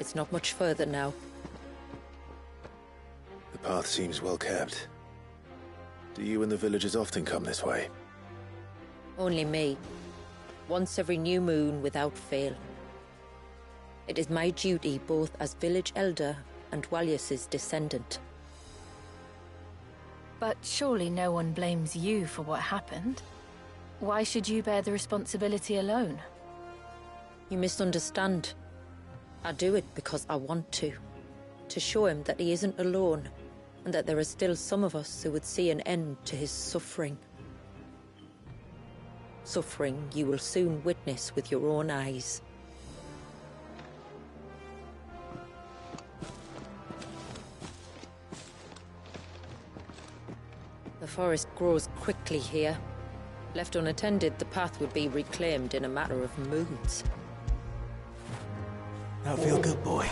It's not much further now. The path seems well kept. Do you and the villagers often come this way? Only me. Once every new moon without fail. It is my duty both as village elder and Walyas's descendant. But surely no one blames you for what happened. Why should you bear the responsibility alone? You misunderstand. I do it because I want to. To show him that he isn't alone, and that there are still some of us who would see an end to his suffering. Suffering you will soon witness with your own eyes. The forest grows quickly here. Left unattended, the path would be reclaimed in a matter of moons. Now feel good, boy.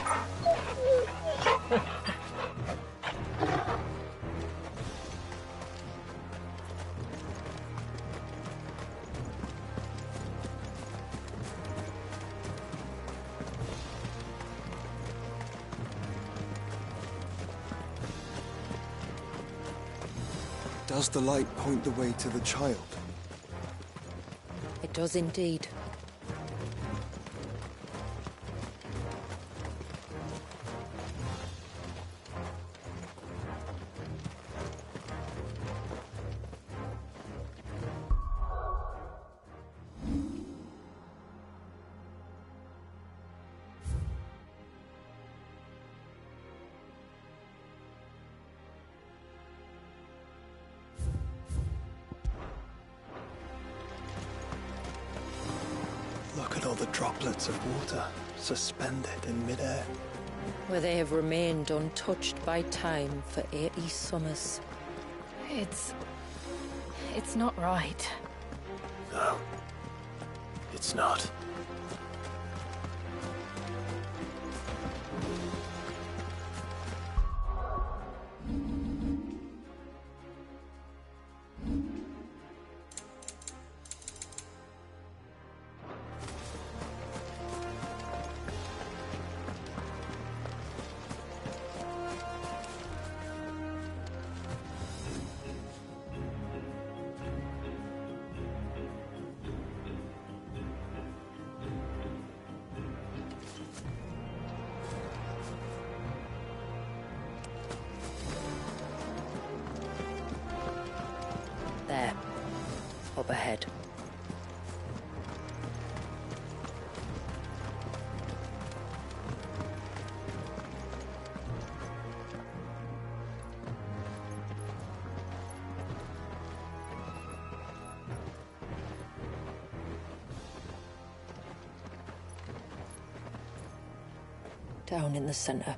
Does the light point the way to the child? It does indeed. Look at all the droplets of water suspended in midair. Where they have remained untouched by time for 80 summers. It's not right. No, it's not. There. Up ahead. Down in the center.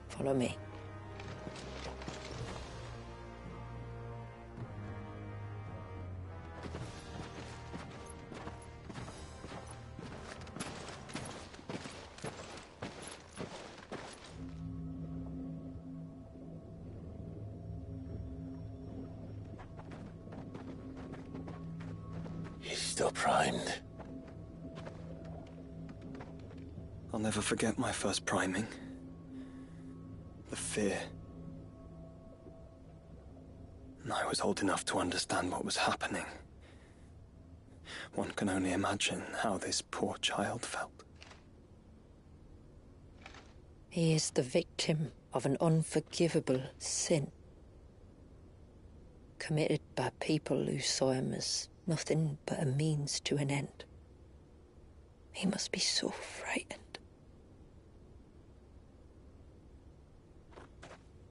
Follow me. He's still primed. I'll never forget my first priming. The fear. And I was old enough to understand what was happening. One can only imagine how this poor child felt. He is the victim of an unforgivable sin. Committed by people who saw him as nothing but a means to an end. He must be so frightened.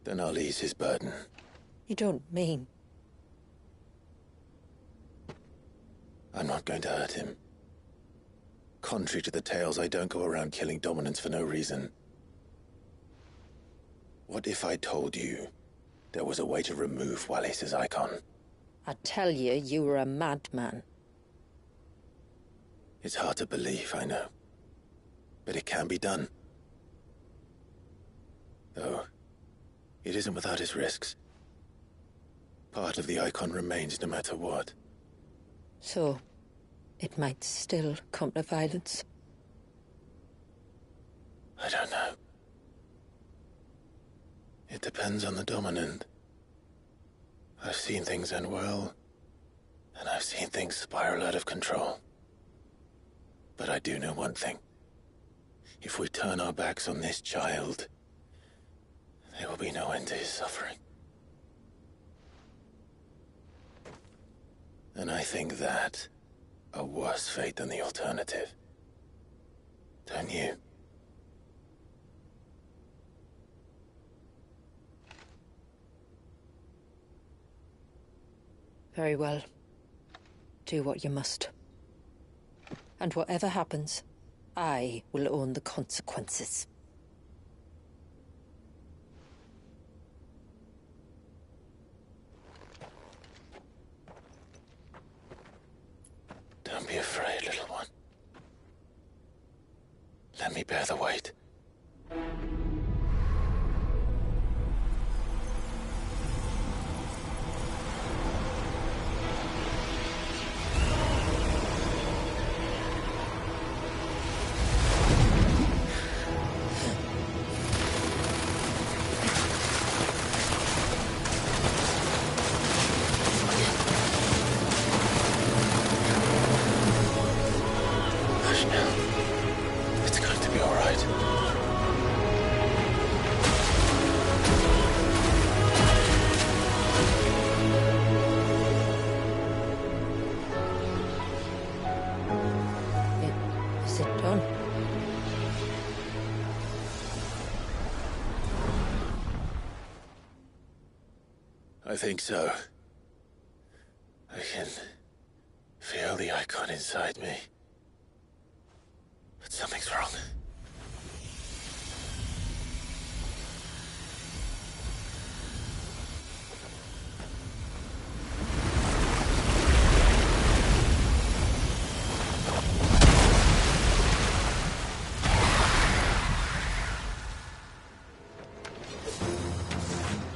Then I'll ease his burden. You don't mean... I'm not going to hurt him. Contrary to the tales, I don't go around killing dominants for no reason. What if I told you there was a way to remove Walyas's icon? I tell you, you were a madman. It's hard to believe, I know. But it can be done. Though, it isn't without its risks. Part of the icon remains no matter what. So, it might still come to violence. I don't know. It depends on the Dominant. I've seen things end well, and I've seen things spiral out of control. But I do know one thing. If we turn our backs on this child, there will be no end to his suffering. And I think that a worse fate than the alternative. Don't you? Very well. Do what you must. And whatever happens, I will own the consequences. Don't be afraid, little one. Let me bear the weight. I think so. I can feel the icon inside me. But something's wrong.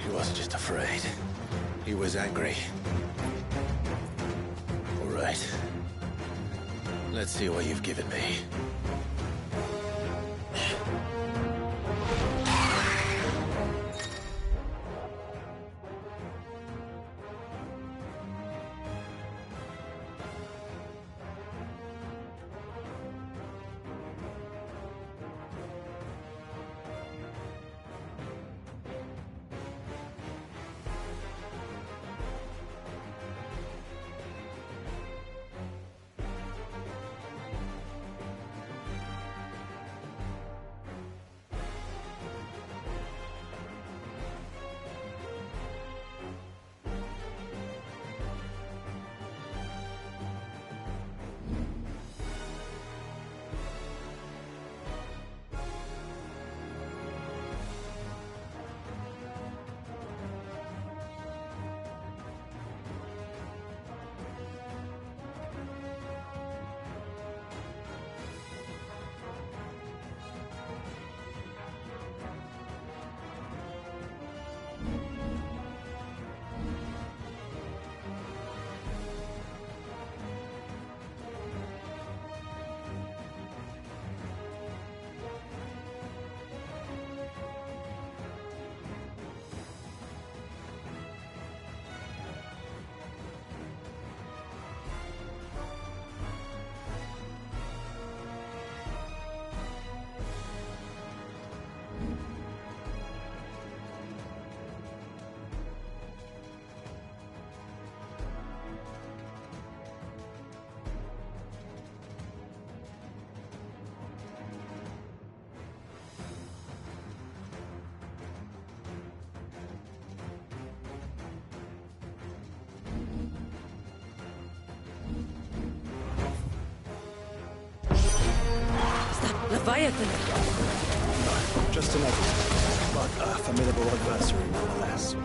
He wasn't just afraid. He was angry. All right. Let's see what you've given me. Leviathan! No, just another one. But a formidable adversary nonetheless.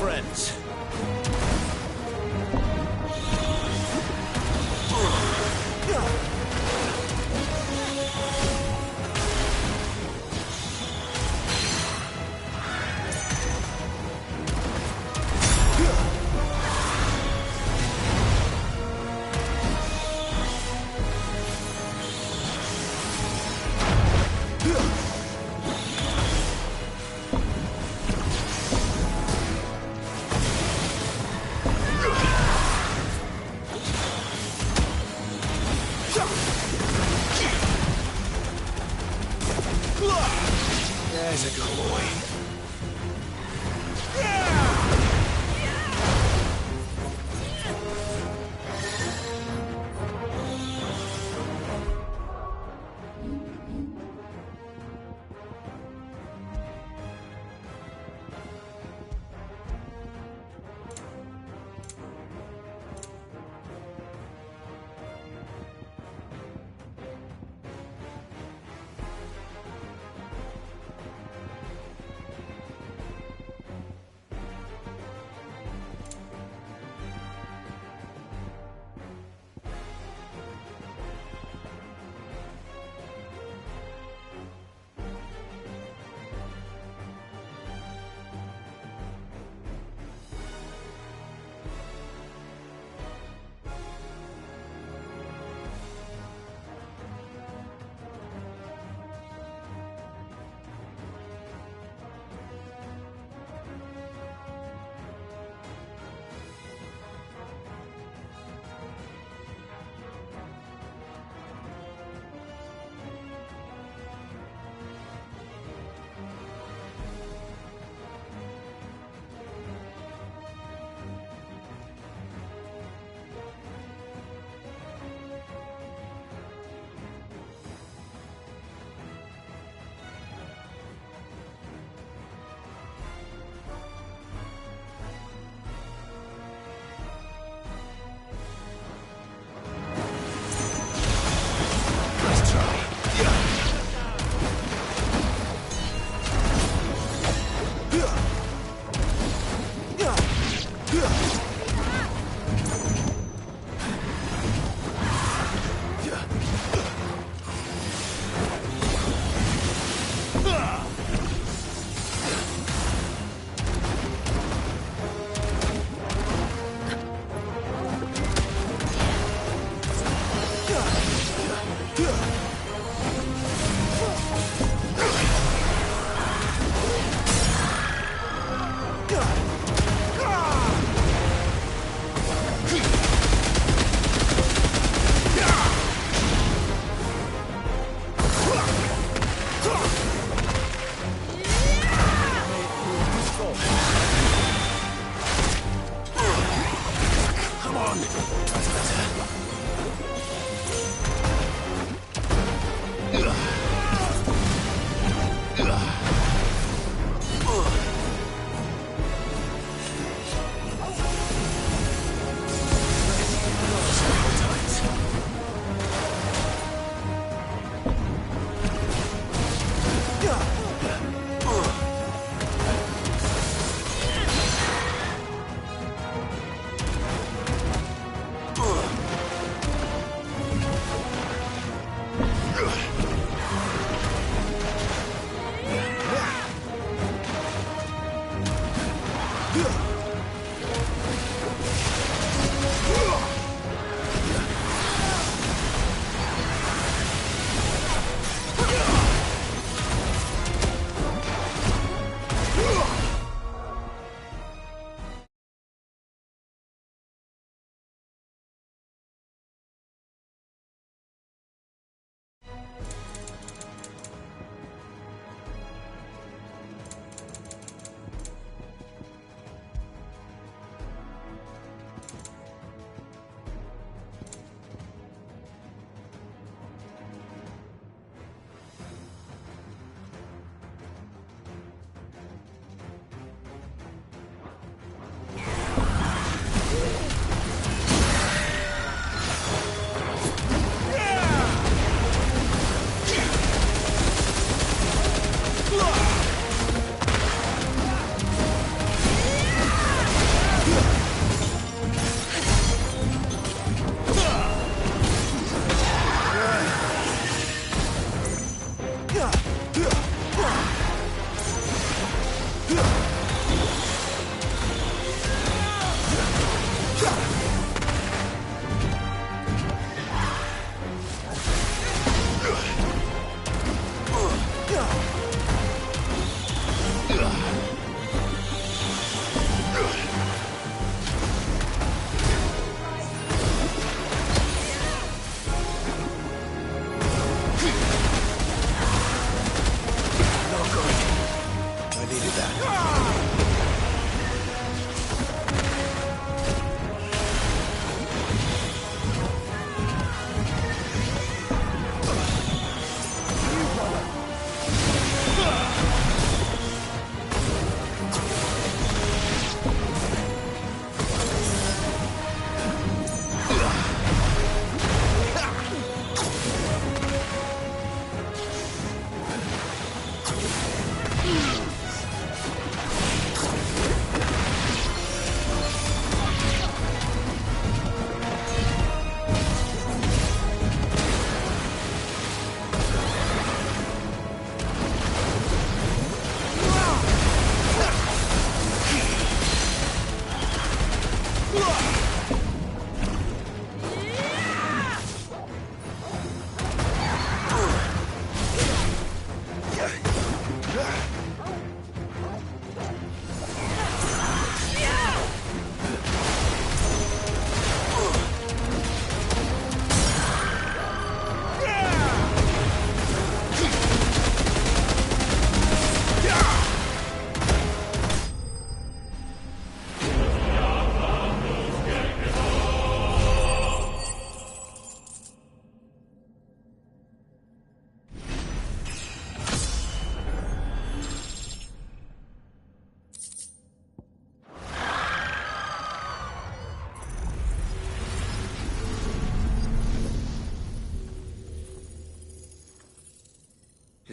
friends. There's a good boy.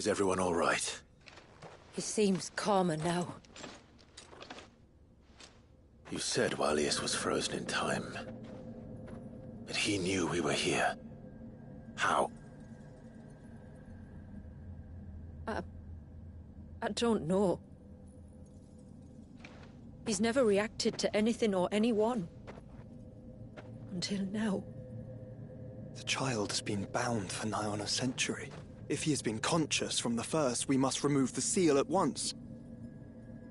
Is everyone all right? He seems calmer now. You said Walius was frozen in time. But he knew we were here. How? I don't know. He's never reacted to anything or anyone. Until now. The child has been bound for nigh on a century. If he has been conscious from the first, we must remove the seal at once.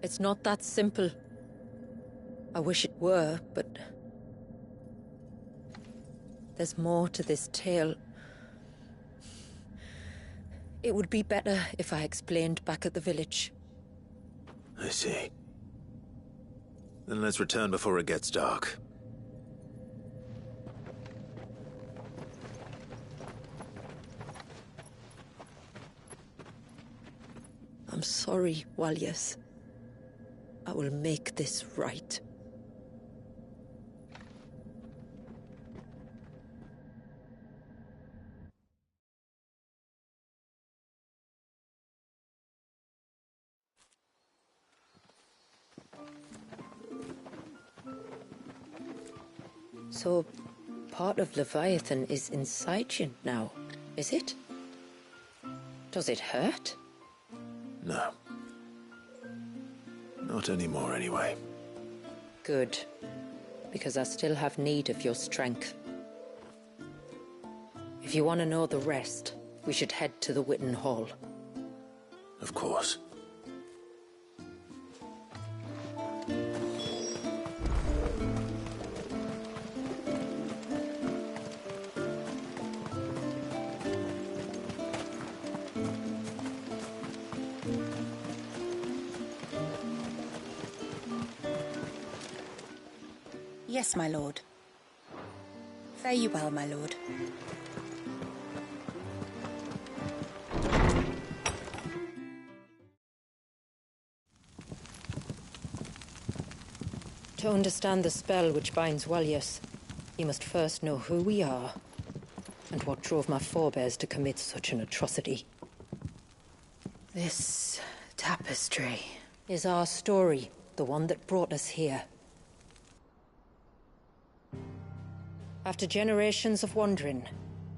It's not that simple. I wish it were, but... there's more to this tale. It would be better if I explained back at the village. I see. Then let's return before it gets dark. I'm sorry, Walius. I will make this right. So, part of Leviathan is inside you now, is it? Does it hurt? No. Not anymore, anyway. Good. Because I still have need of your strength. If you want to know the rest, we should head to the Witten Hall. Of course. Yes, my lord. Fare you well, my lord. To understand the spell which binds Walius, you must first know who we are, and what drove my forebears to commit such an atrocity. This tapestry Is our story, the one that brought us here. After generations of wandering,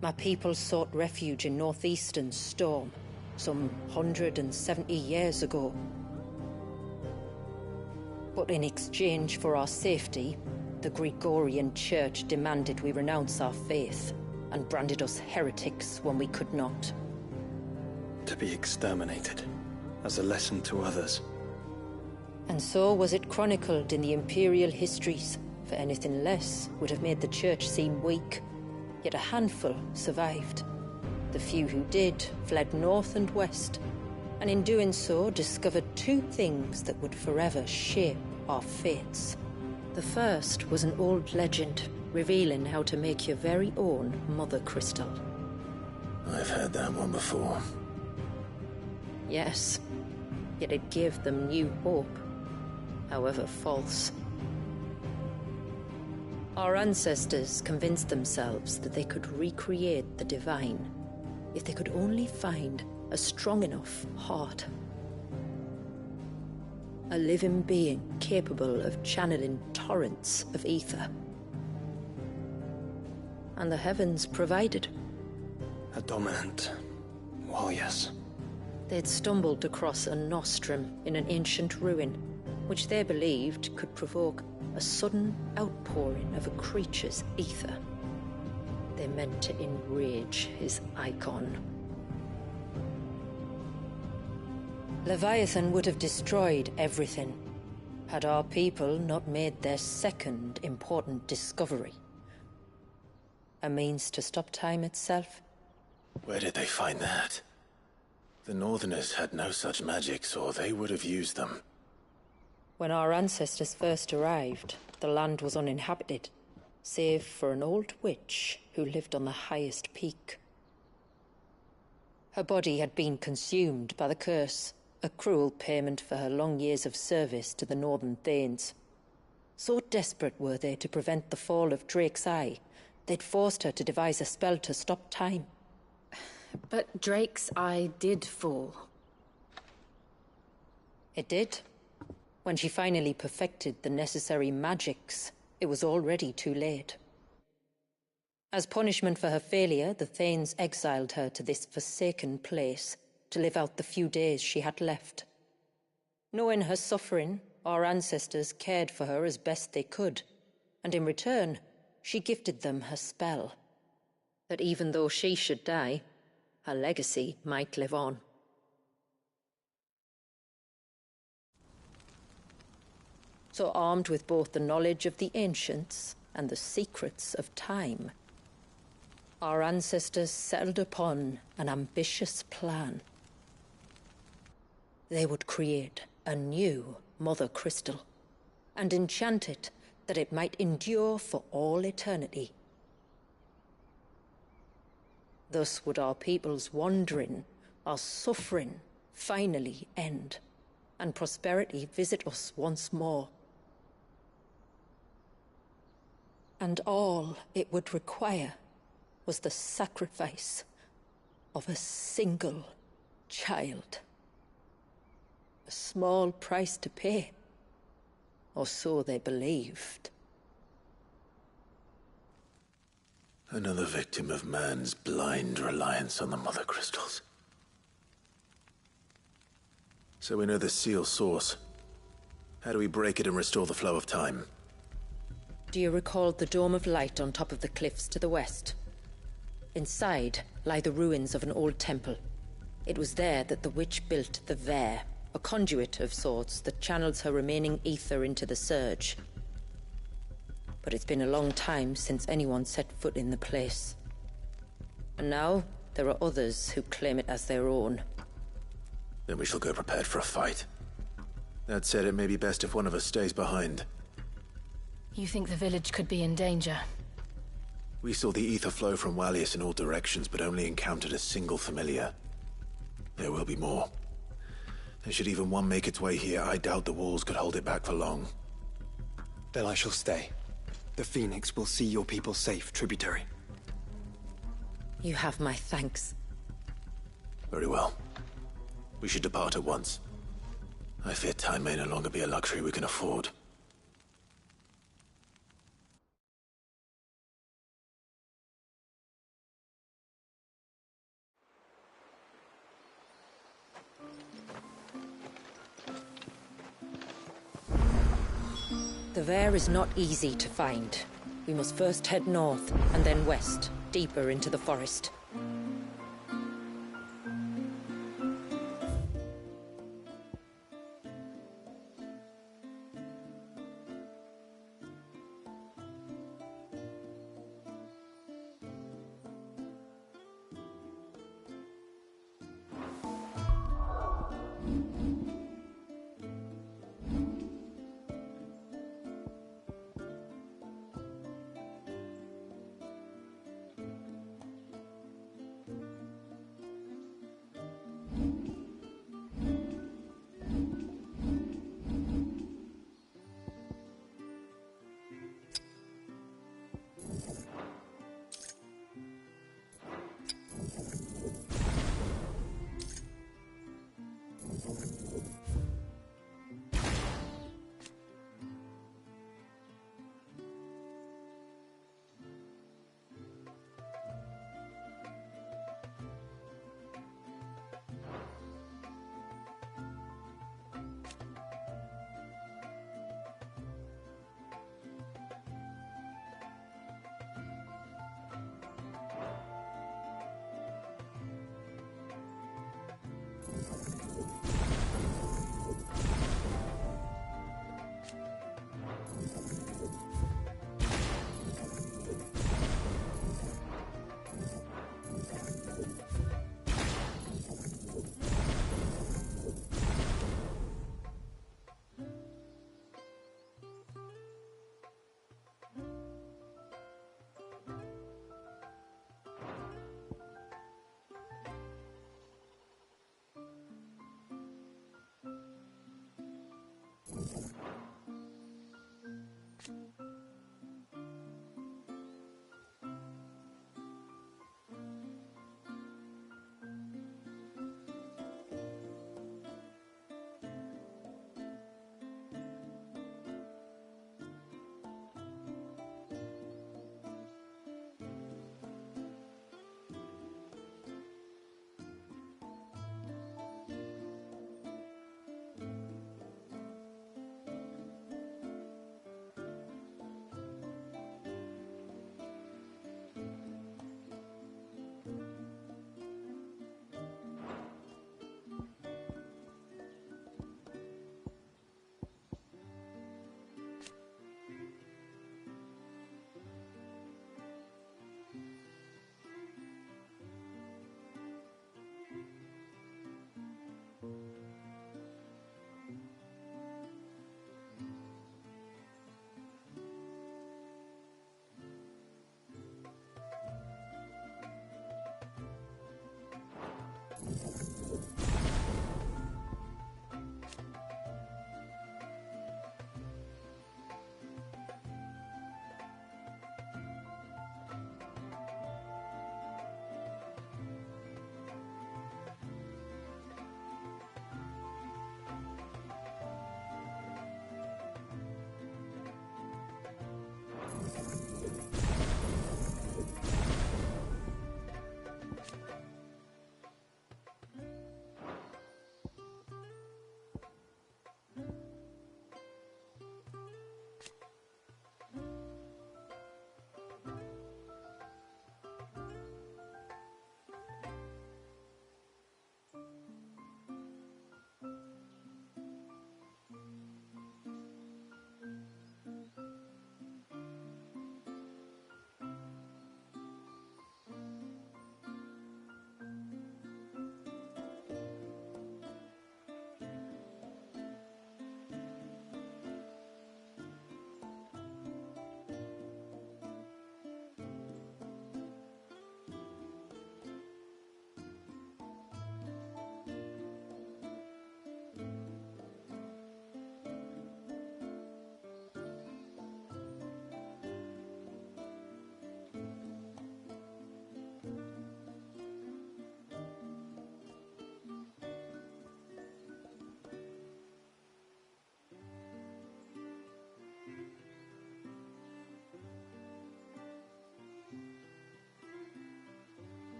my people sought refuge in northeastern Storm, some 170 years ago. But in exchange for our safety, the Gregorian Church demanded we renounce our faith, and branded us heretics when we could not. To be exterminated, as a lesson to others. And so was it chronicled in the Imperial histories, for anything less would have made the Church seem weak. Yet a handful survived. The few who did fled north and west, and in doing so discovered two things that would forever shape our fates. The first was an old legend, revealing how to make your very own Mother Crystal. I've heard that one before. Yes, yet it gave them new hope, however false. Our ancestors convinced themselves that they could recreate the divine if they could only find a strong enough heart. A living being capable of channeling torrents of ether. And the heavens provided. A dominant. Well, yes. They'd stumbled across a nostrum in an ancient ruin, which they believed could provoke a sudden outpouring of a creature's ether. They meant to enrage his icon. Leviathan would have destroyed everything, had our people not made their second important discovery. A means to stop time itself. Where did they find that? The Northerners had no such magics, or they would have used them. When our ancestors first arrived, the land was uninhabited, save for an old witch who lived on the highest peak. Her body had been consumed by the curse, a cruel payment for her long years of service to the Northern Thanes. So desperate were they to prevent the fall of Drake's Eye, they'd forced her to devise a spell to stop time. But Drake's eye did fall. It did. When she finally perfected the necessary magics, it was already too late. As punishment for her failure, the Thanes exiled her to this forsaken place to live out the few days she had left. Knowing her suffering, our ancestors cared for her as best they could, and in return, she gifted them her spell. That even though she should die, her legacy might live on. So armed with both the knowledge of the ancients and the secrets of time, our ancestors settled upon an ambitious plan. They would create a new Mother Crystal and enchant it that it might endure for all eternity. Thus would our people's wandering, our suffering, finally end, and prosperity visit us once more. And all it would require was the sacrifice of a single child. A small price to pay, or so they believed. Another victim of man's blind reliance on the Mother Crystals. So we know the seal's source. How do we break it and restore the flow of time? Do you recall the Dome of Light on top of the cliffs to the west? Inside lie the ruins of an old temple. It was there that the witch built the Vare, a conduit of sorts that channels her remaining ether into the Surge. But it's been a long time since anyone set foot in the place. And now, there are others who claim it as their own. Then we shall go prepared for a fight. That said, it may be best if one of us stays behind. You think the village could be in danger? We saw the ether flow from Wallius in all directions, but only encountered a single familiar. There will be more. And should even one make its way here, I doubt the walls could hold it back for long. Then I shall stay. The Phoenix will see your people safe, tributary. You have my thanks. Very well. We should depart at once. I fear time may no longer be a luxury we can afford. The Vare is not easy to find. We must first head north, and then west, deeper into the forest.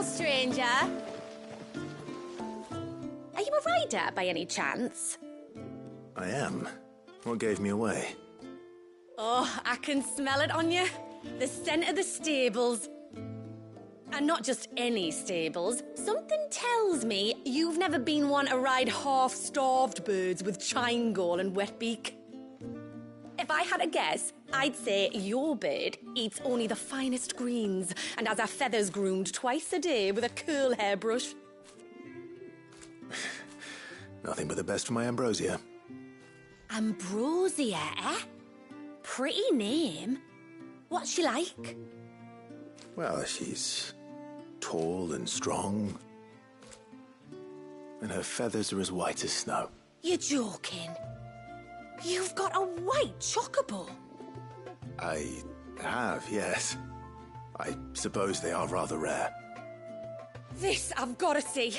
Stranger. Are you a rider by any chance? I am. What gave me away? Oh, I can smell it on you. The scent of the stables. And not just any stables. Something tells me you've never been one to ride half-starved birds with chine-gall and wet beak. If I had a guess, I'd say your bird eats only the finest greens and has her feathers groomed twice a day with a curl hairbrush. Nothing but the best for my Ambrosia. Ambrosia, eh? Pretty name. What's she like? Well, she's tall and strong. And her feathers are as white as snow. You're joking. You've got a white chocobo. I have, yes. I suppose they are rather rare. This I've got to see.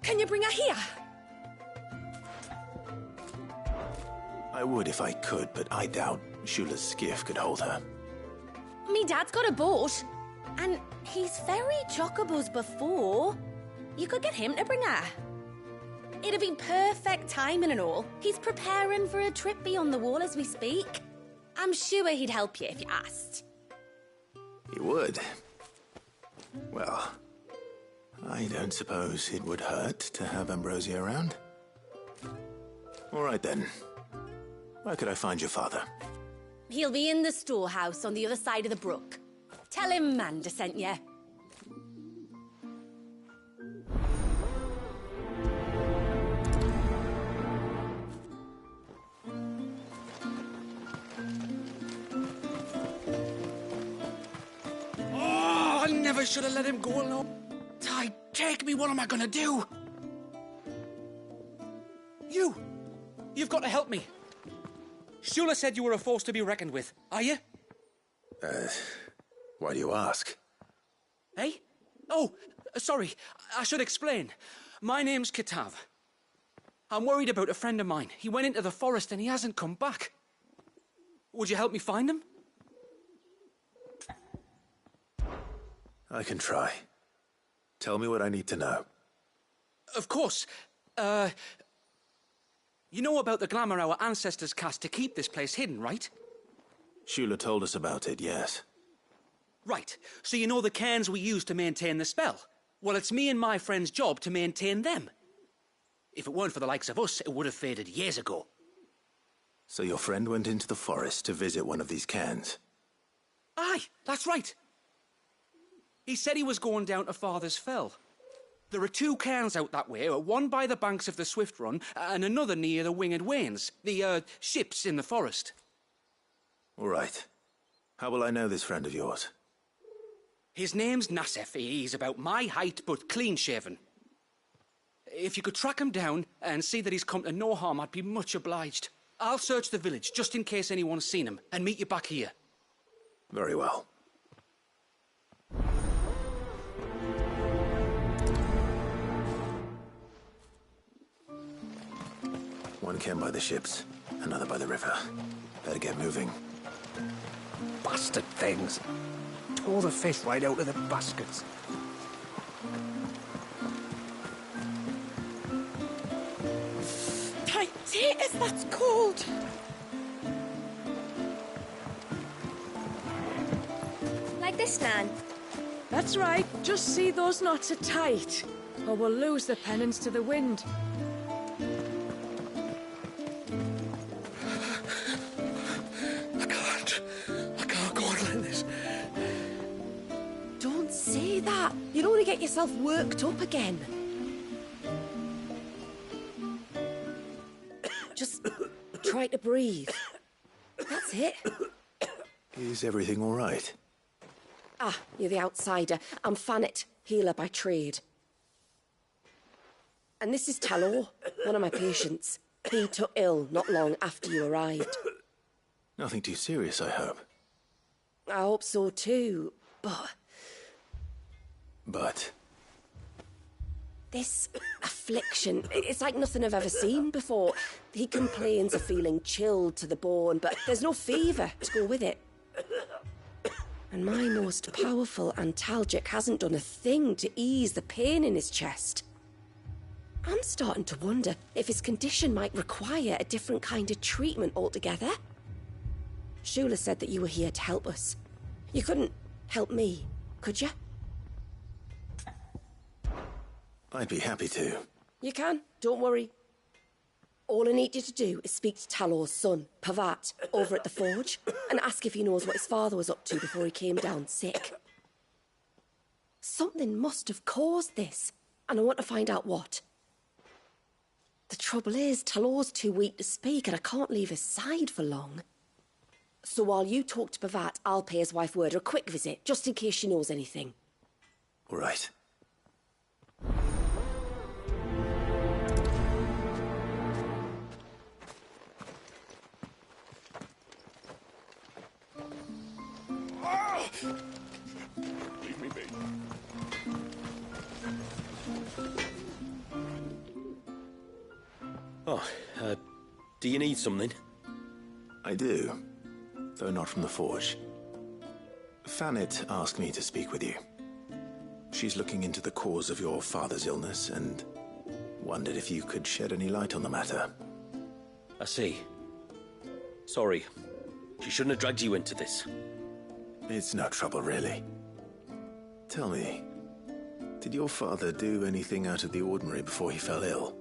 Can you bring her here? I would if I could, but I doubt Shula's skiff could hold her. Me dad's got a boat, and he's ferried chocobos before. You could get him to bring her. It'd be perfect timing and all. He's preparing for a trip beyond the wall as we speak. I'm sure he'd help you if you asked. He would. Well, I don't suppose it would hurt to have Ambrosia around. All right then. Where could I find your father? He'll be in the storehouse on the other side of the brook. Tell him Manda sent you. Oh, I never should have let him go alone. Ty, take me. What am I gonna do? You've got to help me. Shula said you were a force to be reckoned with. Are you? Why do you ask? Eh? Oh, sorry. I should explain. My name's Kitav. I'm worried about a friend of mine. He went into the forest and he hasn't come back. Would you help me find him? I can try. Tell me what I need to know. Of course. You know about the glamour our ancestors cast to keep this place hidden, right? Shula told us about it, yes. Right. So you know the cairns we use to maintain the spell? Well, it's me and my friend's job to maintain them. If it weren't for the likes of us, it would have faded years ago. So your friend went into the forest to visit one of these cairns? Aye, that's right. He said he was going down to Father's Fell. There are 2 cairns out that way, one by the banks of the Swift Run, and another near the Winged Wains, the, ships in the forest. All right. How will I know this friend of yours? His name's Nassef. He's about my height, but clean-shaven. If you could track him down and see that he's come to no harm, I'd be much obliged. I'll search the village, just in case anyone's seen him, and meet you back here. Very well. One cairn by the ships, another by the river. Better get moving. Bastard things. Tore the fish right out of the baskets. Titus, that's cold. Like this, Nan? That's right. Just see those knots are tight, or we'll lose the pennants to the wind. I can't go on like this. Don't say that. You'd only get yourself worked up again. Just try to breathe. That's it. Is everything all right? Ah, you're the outsider. I'm Fannet, healer by trade. And this is Talor, one of my patients. He took ill not long after you arrived. Nothing too serious, I hope. I hope so too, but... But? This affliction, it's like nothing I've ever seen before. He complains of feeling chilled to the bone, but there's no fever to go with it. And my most powerful antalgic hasn't done a thing to ease the pain in his chest. I'm starting to wonder if his condition might require a different kind of treatment altogether. Shula said that you were here to help us. You couldn't help me, could you? I'd be happy to. You can, don't worry. All I need you to do is speak to Talor's son, Pavat, over at the forge, and ask if he knows what his father was up to before he came down sick. Something must have caused this, and I want to find out what. The trouble is, Talor's too weak to speak, and I can't leave his side for long. So while you talk to Pavat, I'll pay his wife word a quick visit, just in case she knows anything. All right. Leave me be. Oh, do you need something? I do, though not from the forge. Fannet asked me to speak with you. She's looking into the cause of your father's illness and wondered if you could shed any light on the matter. I see. Sorry. She shouldn't have dragged you into this. It's no trouble, really. Tell me, did your father do anything out of the ordinary before he fell ill?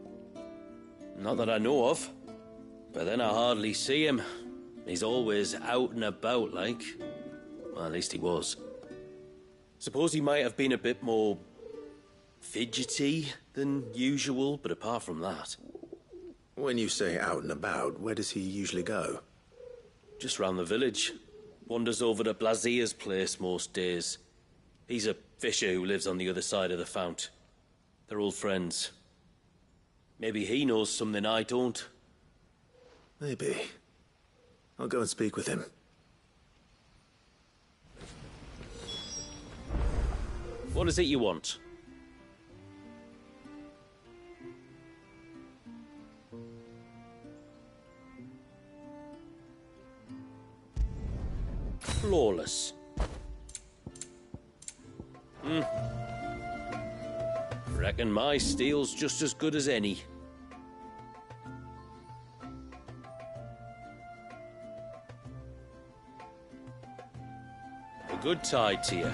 Not that I know of. But then I hardly see him. He's always out and about, like. Well, at least he was. Suppose he might have been a bit more fidgety than usual, but apart from that... When you say out and about, where does he usually go? Just round the village. Wanders over to Blazier's place most days. He's a fisher who lives on the other side of the fount. They're old friends. Maybe he knows something I don't. Maybe. I'll go and speak with him. What is it you want? Flawless. Reckon my steel's just as good as any. A good tide to you.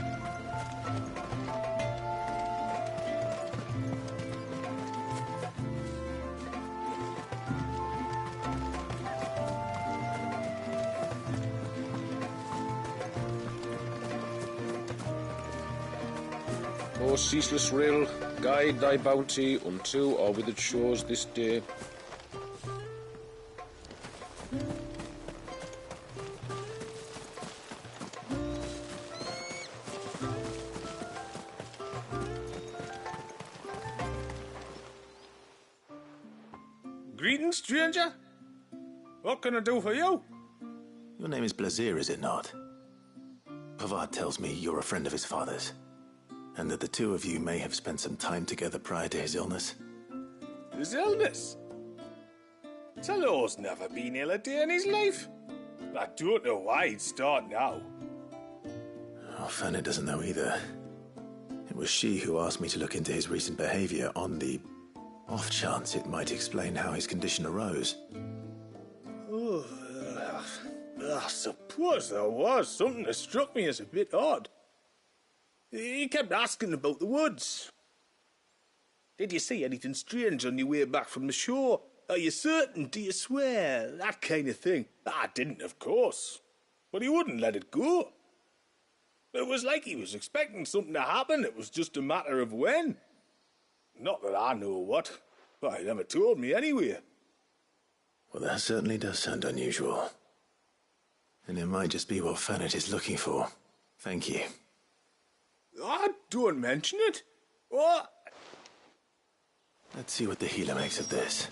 O ceaseless rill, guide thy bounty until our withered shores this day. Greetings, stranger. What can I do for you? Your name is Blazier, is it not? Pavard tells me you're a friend of his father's, and that the two of you may have spent some time together prior to his illness. His illness? Talor's never been ill a day in his life. I don't know why he'd start now. Oh, Fanny doesn't know either. It was she who asked me to look into his recent behavior on the off chance it might explain how his condition arose. Oh, I suppose there was something that struck me as a bit odd. He kept asking about the woods. Did you see anything strange on your way back from the shore? Are you certain? Do you swear? That kind of thing. I didn't, of course. But he wouldn't let it go. It was like he was expecting something to happen. It was just a matter of when. Not that I know what. But he never told me anyway. Well, that certainly does sound unusual. And it might just be what Fannet is looking for. Thank you. Don't mention it. What? Let's see what the healer makes of this.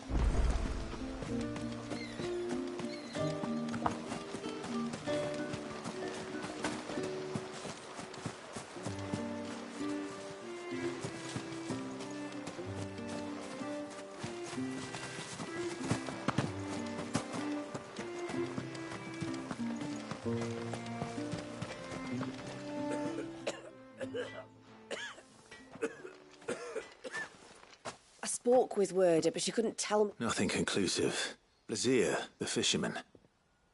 I spoke with Werder, but she couldn't tell me. Nothing conclusive. Blazier, the fisherman,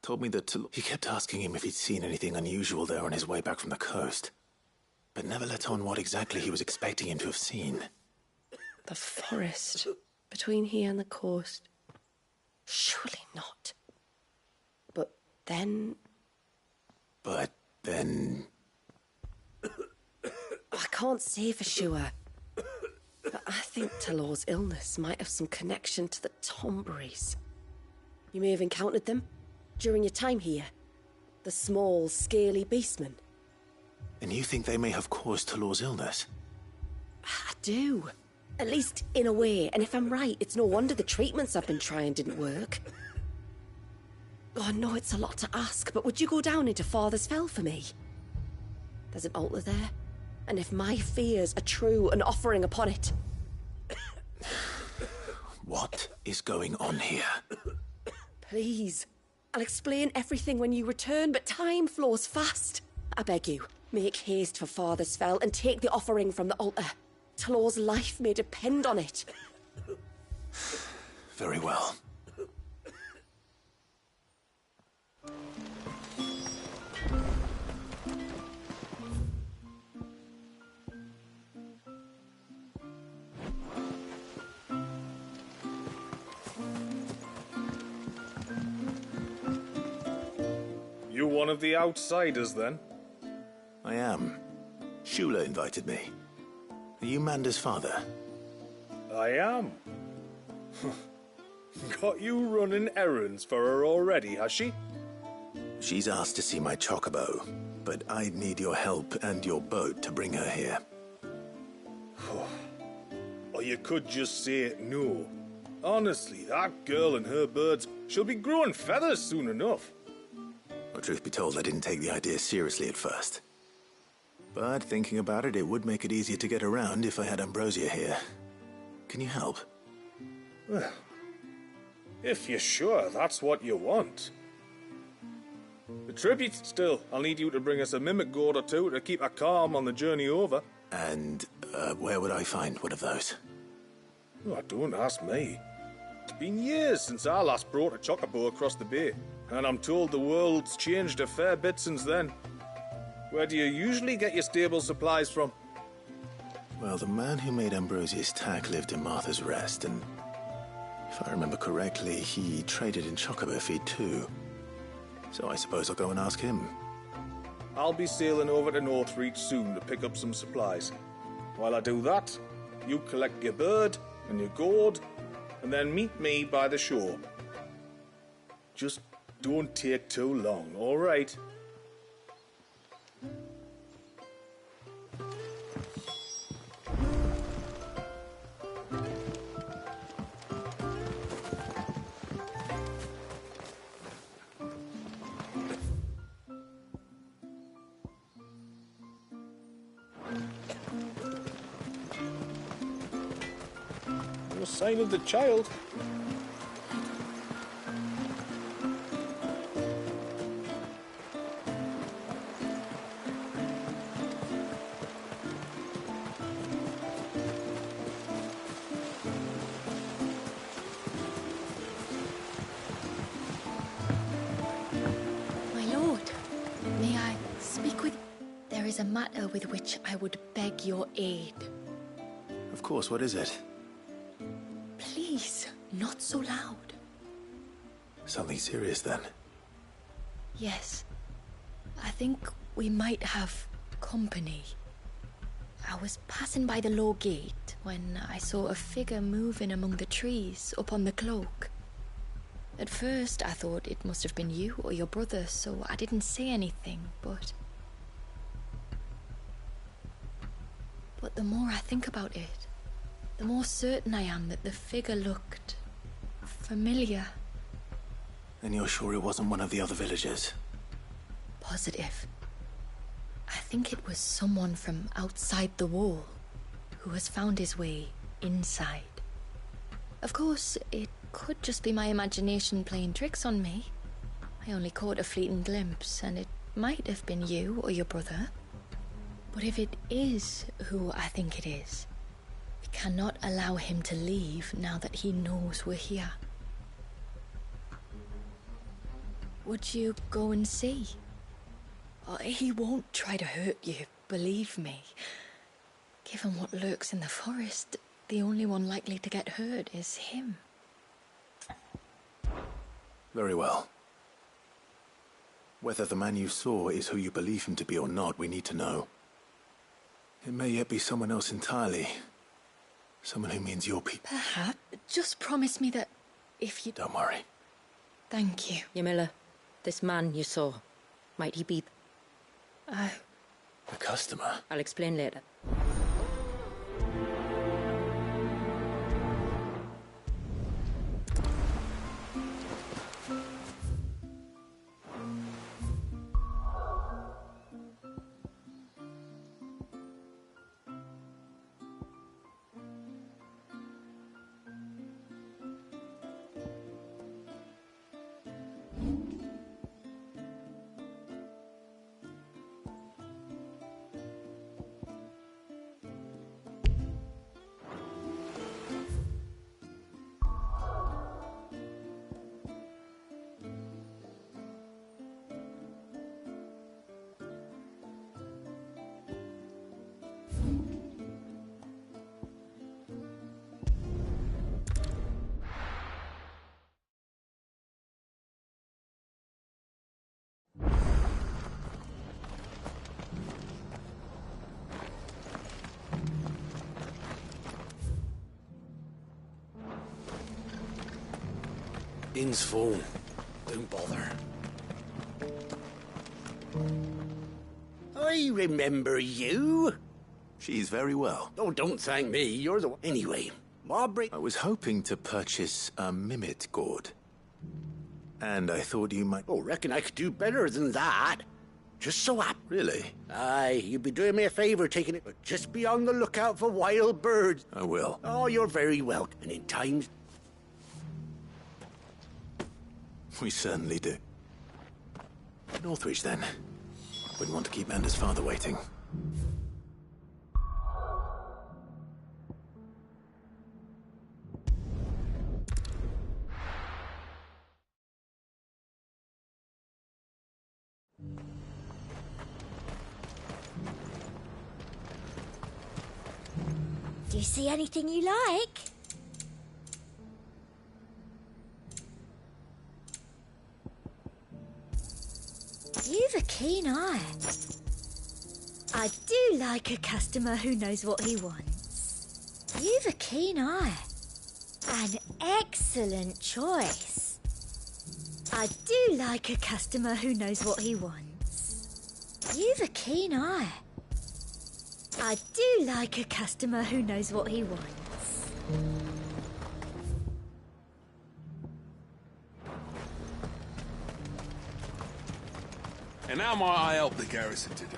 told me that he kept asking him if he'd seen anything unusual there on his way back from the coast, but never let on what exactly he was expecting him to have seen. The forest between here and the coast. Surely not. But then... I can't say for sure. But I think Talor's illness might have some connection to the Tomberries. You may have encountered them during your time here. The small, scaly beastmen. And you think they may have caused Talor's illness? I do. At least in a way. And if I'm right, it's no wonder the treatments I've been trying didn't work. Oh, I know it's a lot to ask, but would you go down into Father's Fell for me? There's an altar there. And if my fears are true, an offering upon it. What is going on here? Please. I'll explain everything when you return, but time flows fast. I beg you, make haste for Father's Fell and take the offering from the altar. Talor's life may depend on it. Very well. one of the outsiders, then? I am. Shula invited me. Are you Manda's father? I am. Got you running errands for her already, has she? She's asked to see my chocobo, but I'd need your help and your boat to bring her here. Or you could just say no. Honestly, that girl and her birds, she'll be growing feathers soon enough. Well, truth be told, I didn't take the idea seriously at first. But thinking about it, it would make it easier to get around if I had Ambrosia here. Can you help? Well, if you're sure that's what you want. The tribute still, I'll need you to bring us a mimic gourd or two to keep her calm on the journey over. And where would I find one of those? Oh, don't ask me. It's been years since I last brought a chocobo across the bay, and I'm told the world's changed a fair bit since then. Where do you usually get your stable supplies from? Well, the man who made Ambrosia's tack lived in Martha's Rest, and if I remember correctly, he traded in chocobo feed too. So I suppose I'll go and ask him. I'll be sailing over to Northreach soon to pick up some supplies. While I do that, you collect your bird and your gourd, and then meet me by the shore. Just don't take too long, all right? No sign of the child. My lord, may I speak with... There is a matter with which I would beg your aid. Of course, what is it? Please, not so loud. Something serious, then? Yes. I think we might have company. I was passing by the low gate when I saw a figure moving among the trees up on the cloak. At first, I thought it must have been you or your brother, so I didn't say anything, but the more I think about it, the more certain I am that the figure looked familiar. And you're sure it wasn't one of the other villagers? Positive. I think it was someone from outside the wall who has found his way inside. Of course, it could just be my imagination playing tricks on me. I only caught a fleeting glimpse, and it might have been you or your brother. But if it is who I think it is, we cannot allow him to leave now that he knows we're here. Would you go and see? Oh, he won't try to hurt you, believe me. Given what lurks in the forest, the only one likely to get hurt is him. Very well. Whether the man you saw is who you believe him to be or not, we need to know. It may yet be someone else entirely. Someone who means your people. Perhaps. Just promise me that if you... Don't worry. Thank you. Yamila, this man you saw, might he be... The customer? I'll explain later. Inn's phone. Don't bother. I remember you. She's very well. Oh, don't thank me. You're the one. Anyway, Marbury... I was hoping to purchase a Mimit gourd. And I thought you might... Oh, reckon I could do better than that. Just so up. Really? Aye, you'd be doing me a favour taking it, but just be on the lookout for wild birds. I will. Oh, you're very welcome. And in times... We certainly do. Northreach, then. Wouldn't want to keep Anders' father waiting. Do you see anything you like? You've a keen eye. I do like a customer who knows what he wants. You've a keen eye. An excellent choice. I do like a customer who knows what he wants. You've a keen eye. I do like a customer who knows what he wants. And how might I help the garrison today?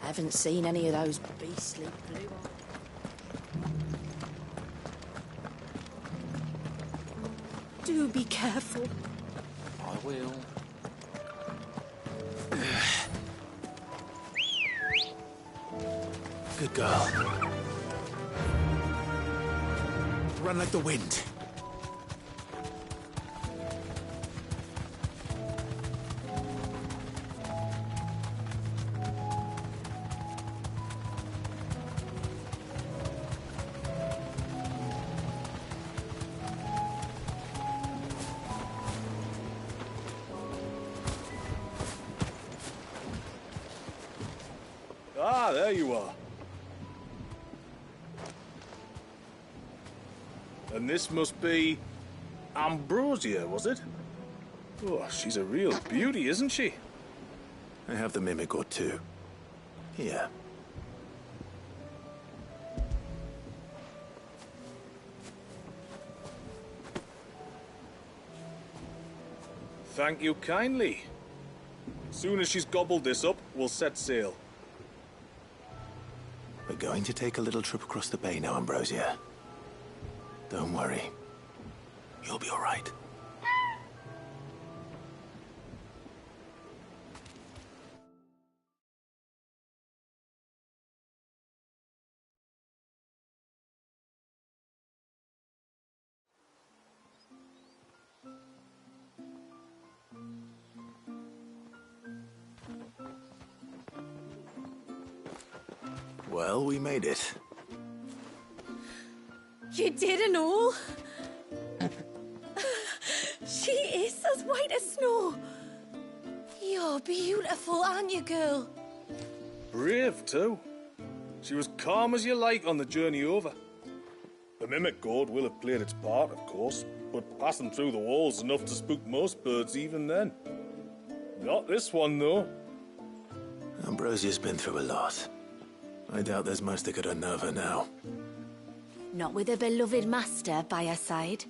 Haven't seen any of those beastly blue eyes. Do be careful. I will. Good girl. Run like the wind. Ah, there you are. And this must be Ambrosia, was it? Oh, she's a real beauty, isn't she? I have the Mimic gourd too. Here. Thank you kindly. Soon as she's gobbled this up, we'll set sail. We're going to take a little trip across the bay now, Ambrosia. Don't worry. You'll be all right. Well, we made it. You didn't all? She is as white as snow. You're beautiful, aren't you, girl? Brave, too. She was calm as you like on the journey over. The Mimic gourd will have played its part, of course, but passing through the walls enough to spook most birds even then. Not this one, though. Ambrosia's been through a lot. I doubt there's much that could unnerve her now. Not with a beloved master by her side.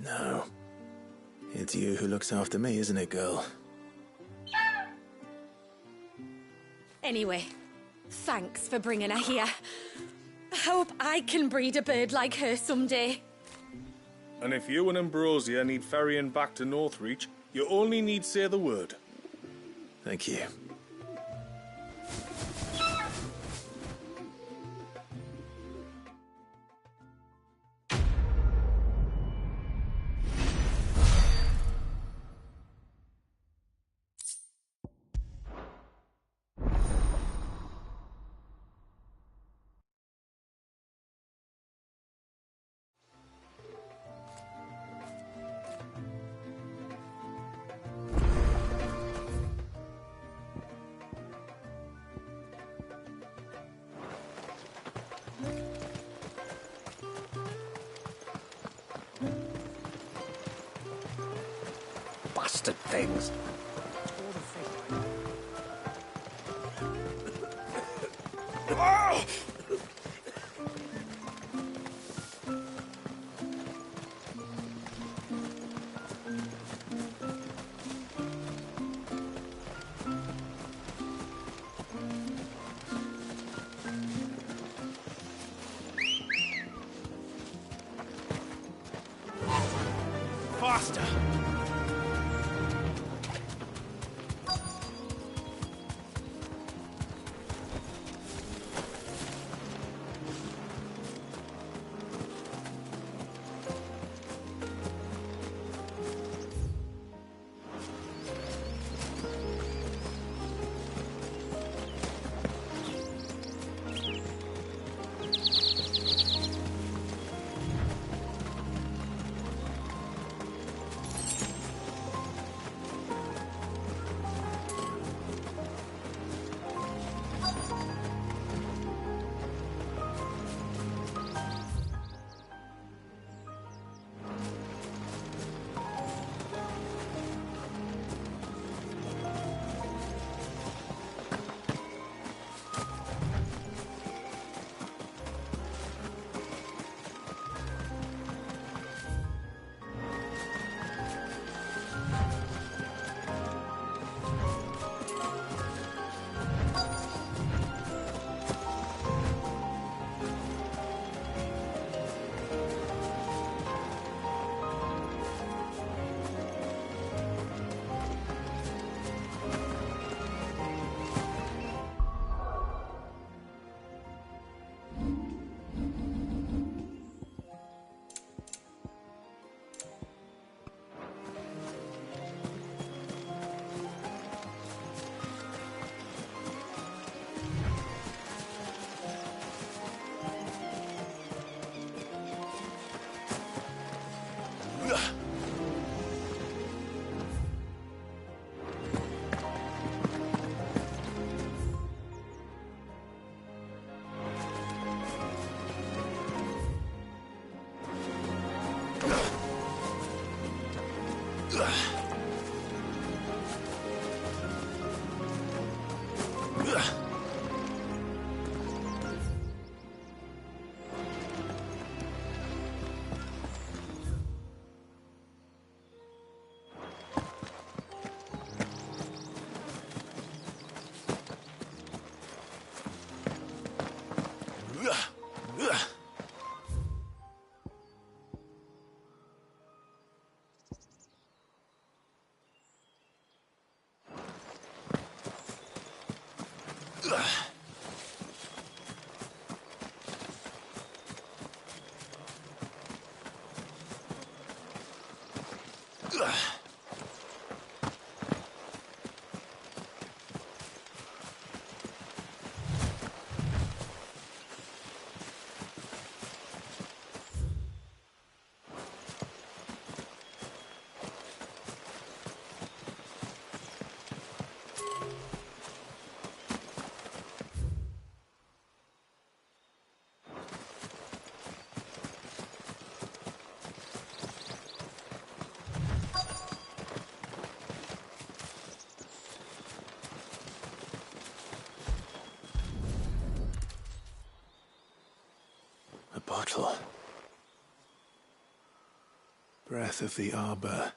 No. It's you who looks after me, isn't it, girl? Anyway, thanks for bringing her here. I hope I can breed a bird like her someday. And if you and Ambrosia need ferrying back to Northreach, you only need say the word. Thank you. bastard things. Oh! Faster! Bottle. Breath of the Arbor.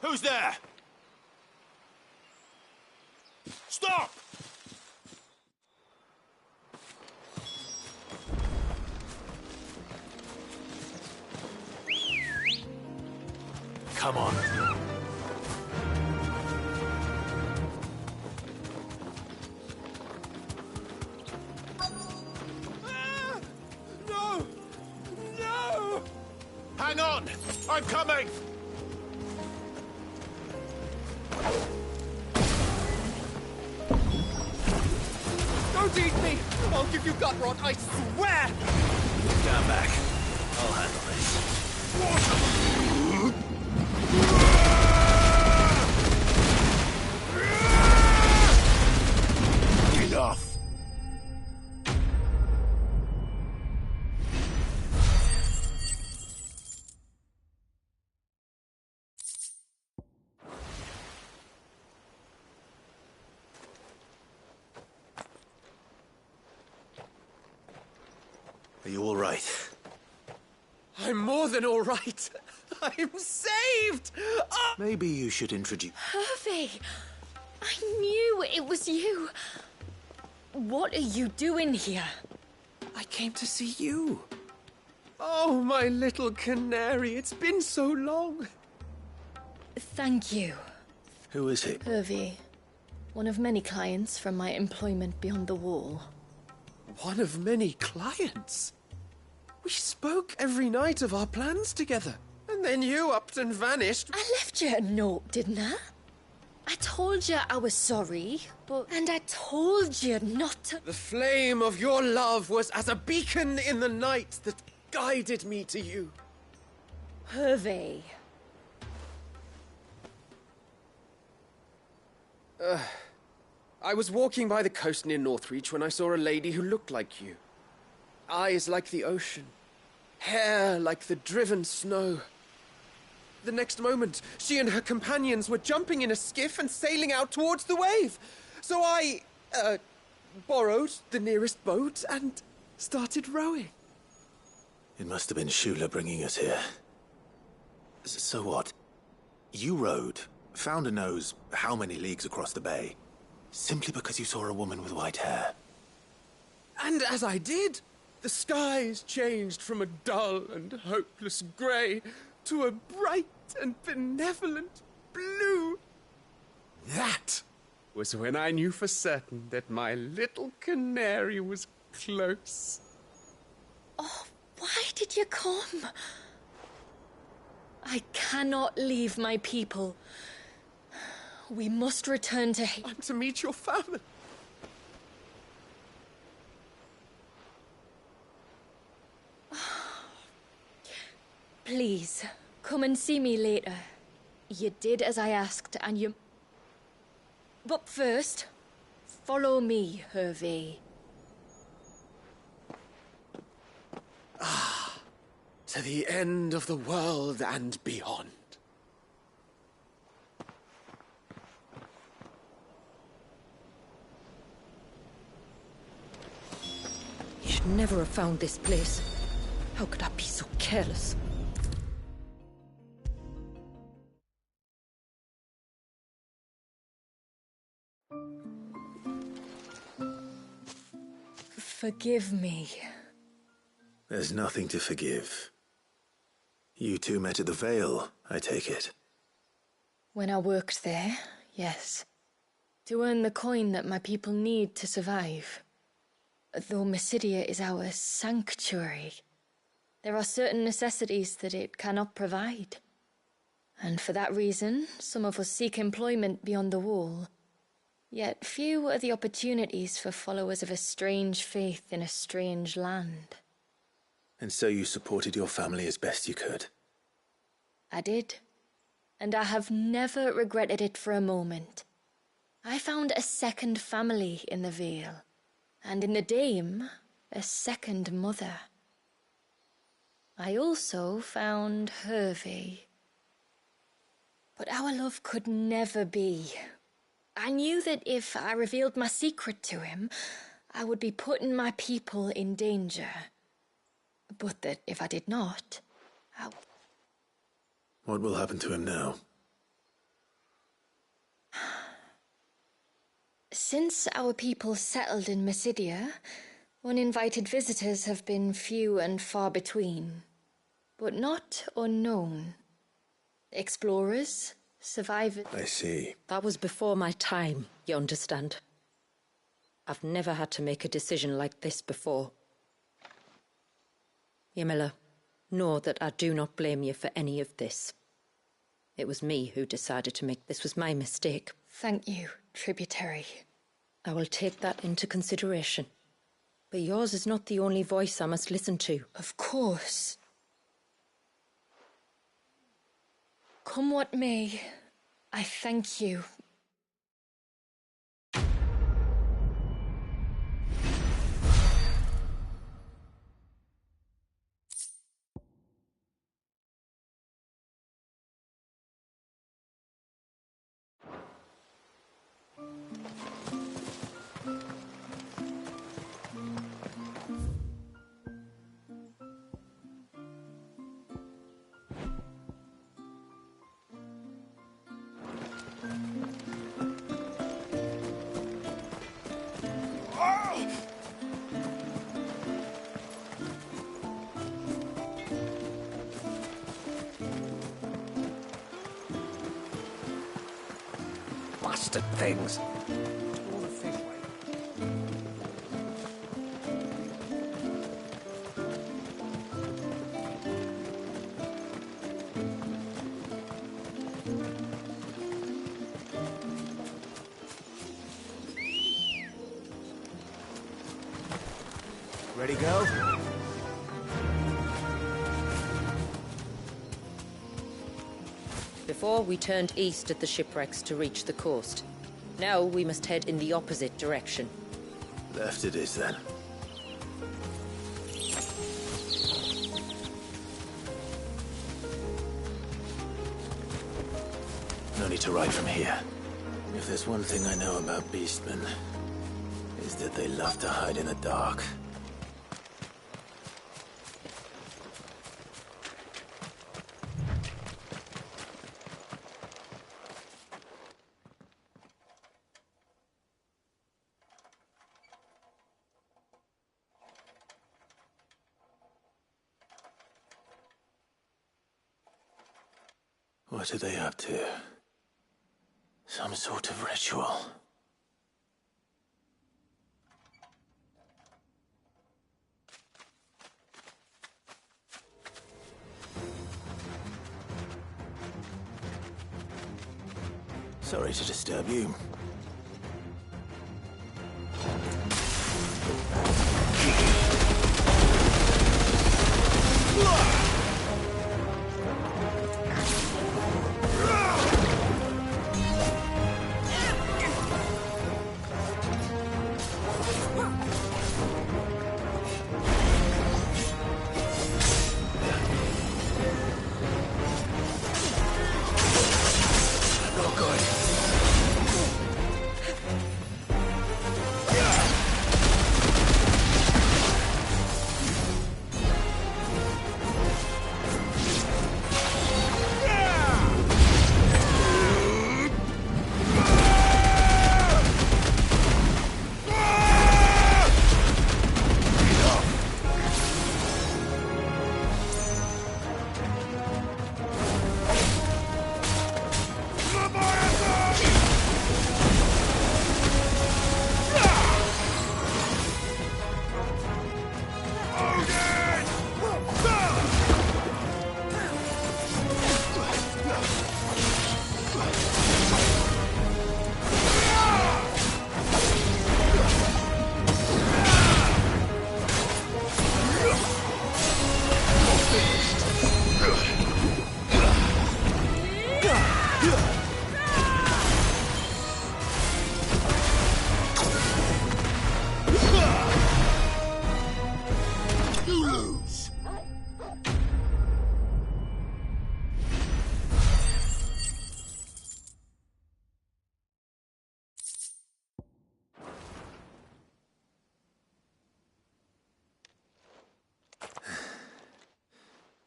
Who's there? Stop! Come on. Hang on! I'm coming! Don't eat me! I'll give you gut rot, I swear! Stand back. I'll handle this. Enough! Are you all right? I'm more than all right. I'm saved! Ah! Maybe you should introduce... Hervey! I knew it was you. What are you doing here? I came to see you. Oh, my little canary, it's been so long. Thank you. Who is he? Hervey. One of many clients from my employment beyond the wall. One of many clients? We spoke every night of our plans together. And then you upped and vanished. I left you a note, didn't I? I told you I was sorry, and I told you not to... The flame of your love was as a beacon in the night that guided me to you. Hervey. I was walking by the coast near Northreach when I saw a lady who looked like you. Eyes like the ocean. Hair like the driven snow. The next moment, she and her companions were jumping in a skiff and sailing out towards the wave. So I, borrowed the nearest boat and started rowing. It must have been Shula bringing us here. So what? You rowed, found a nose how many leagues across the bay, simply because you saw a woman with white hair. And as I did, the skies changed from a dull and hopeless grey to a bright and benevolent blue. That was when I knew for certain that my little canary was close. Oh, why did you come? I cannot leave my people. We must return to... I'm to meet your family. Please, come and see me later. You did as I asked, and you... But first, follow me, Hervey. Ah, to the end of the world and beyond. You should never have found this place. How could I be so careless? Forgive me. There's nothing to forgive. You two met at the Vale, I take it. When I worked there, yes. To earn the coin that my people need to survive. Though Mysidia is our sanctuary, there are certain necessities that it cannot provide. And for that reason, some of us seek employment beyond the wall. Yet few are the opportunities for followers of a strange faith in a strange land. And so you supported your family as best you could? I did. And I have never regretted it for a moment. I found a second family in the Vale. And in the Dame, a second mother. I also found Hervey. But our love could never be. I knew that if I revealed my secret to him, I would be putting my people in danger. But that if I did not, What will happen to him now? Since our people settled in Mysidia, uninvited visitors have been few and far between, but not unknown. Explorers, survivors... I see. That was before my time, you understand? I've never had to make a decision like this before. Ymila, know that I do not blame you for any of this. It was me who decided to make this was my mistake. Thank you, tributary. I will take that into consideration. But yours is not the only voice I must listen to. Of course. Come what may, I thank you. Bastard things. Ready, go? Before, we turned east at the shipwrecks to reach the coast. Now we must head in the opposite direction. Left it is, then. No need to ride from here. If there's one thing I know about beastmen, is that they love to hide in the dark. What are they up to? Some sort of ritual. Sorry to disturb you.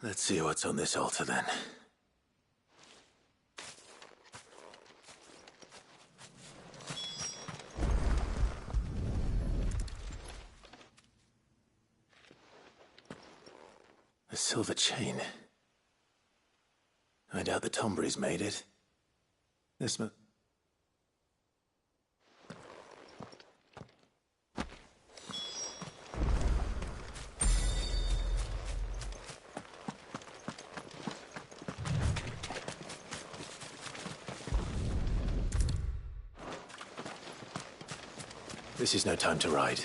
Let's see what's on this altar, then. A silver chain. I doubt the Tombries made it. This must... This is no time to ride.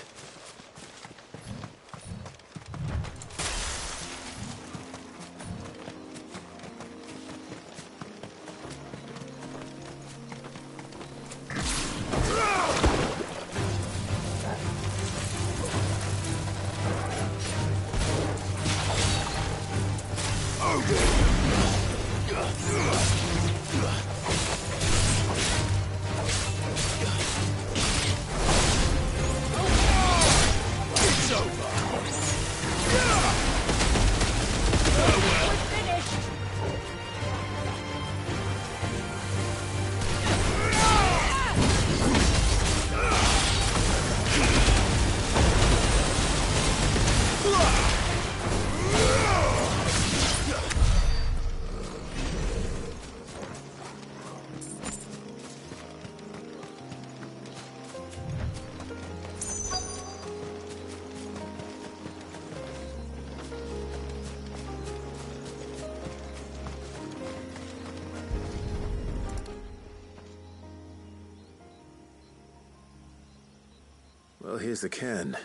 Well, here's the cairn.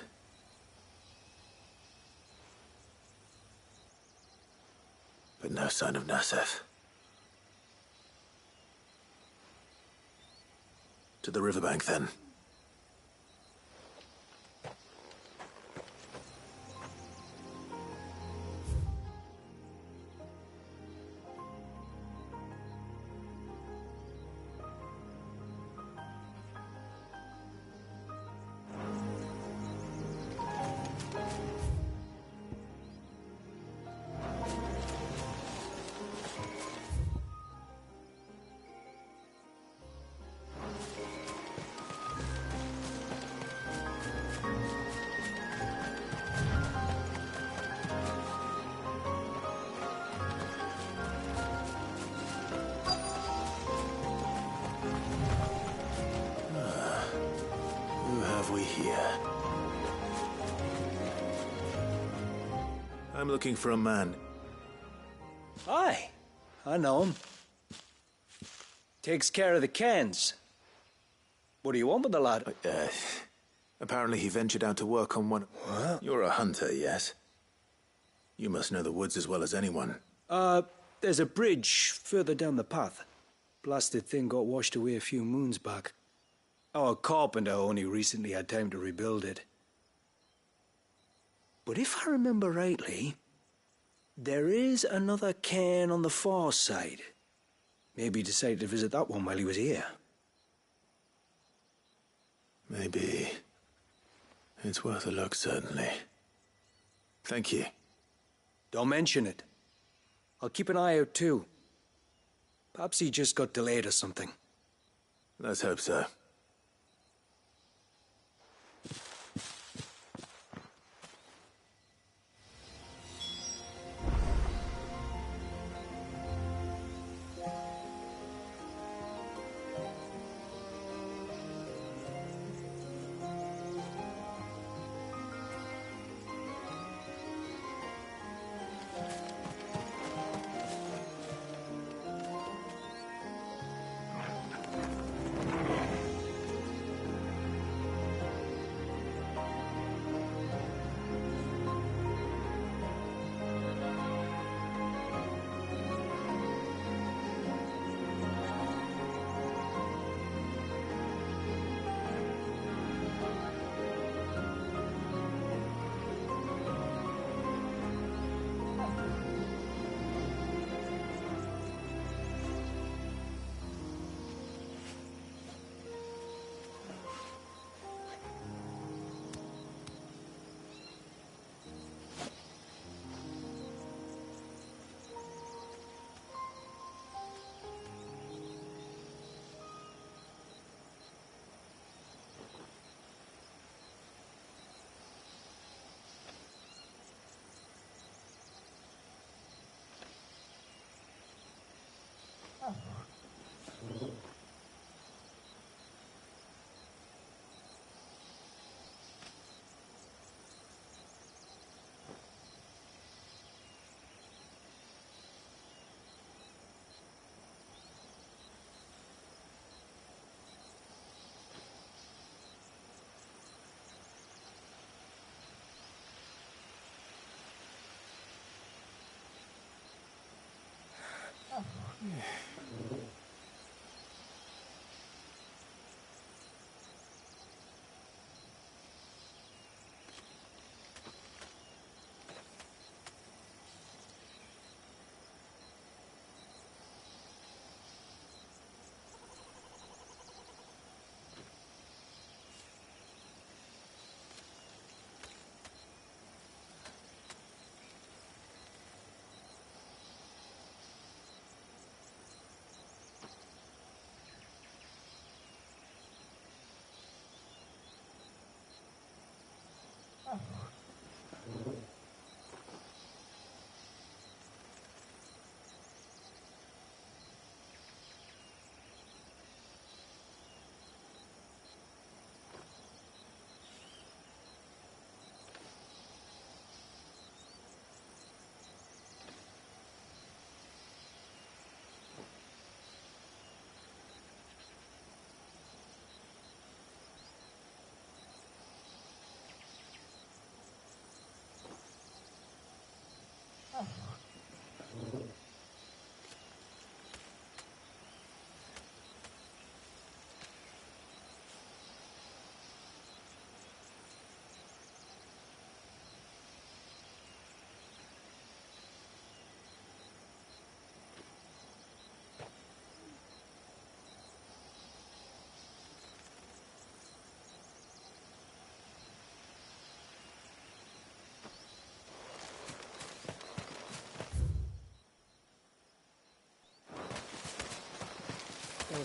But no sign of Nasef. To the riverbank, then. I'm looking for a man. Aye, I know him. Takes care of the cans. What do you want with the lad? Apparently he ventured out to work on one... What? You're a hunter, yes? You must know the woods as well as anyone. There's a bridge further down the path. Blasted thing got washed away a few moons back. Our carpenter only recently had time to rebuild it. But if I remember rightly, there is another cairn on the far side. Maybe he decided to visit that one while he was here. Maybe. It's worth a look, certainly. Thank you. Don't mention it. I'll keep an eye out too. Perhaps he just got delayed or something. Let's hope so.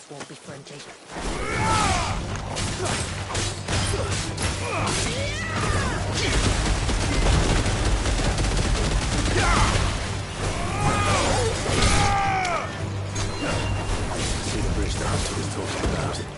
won't be friendly. See the bridge the hunter was talking about.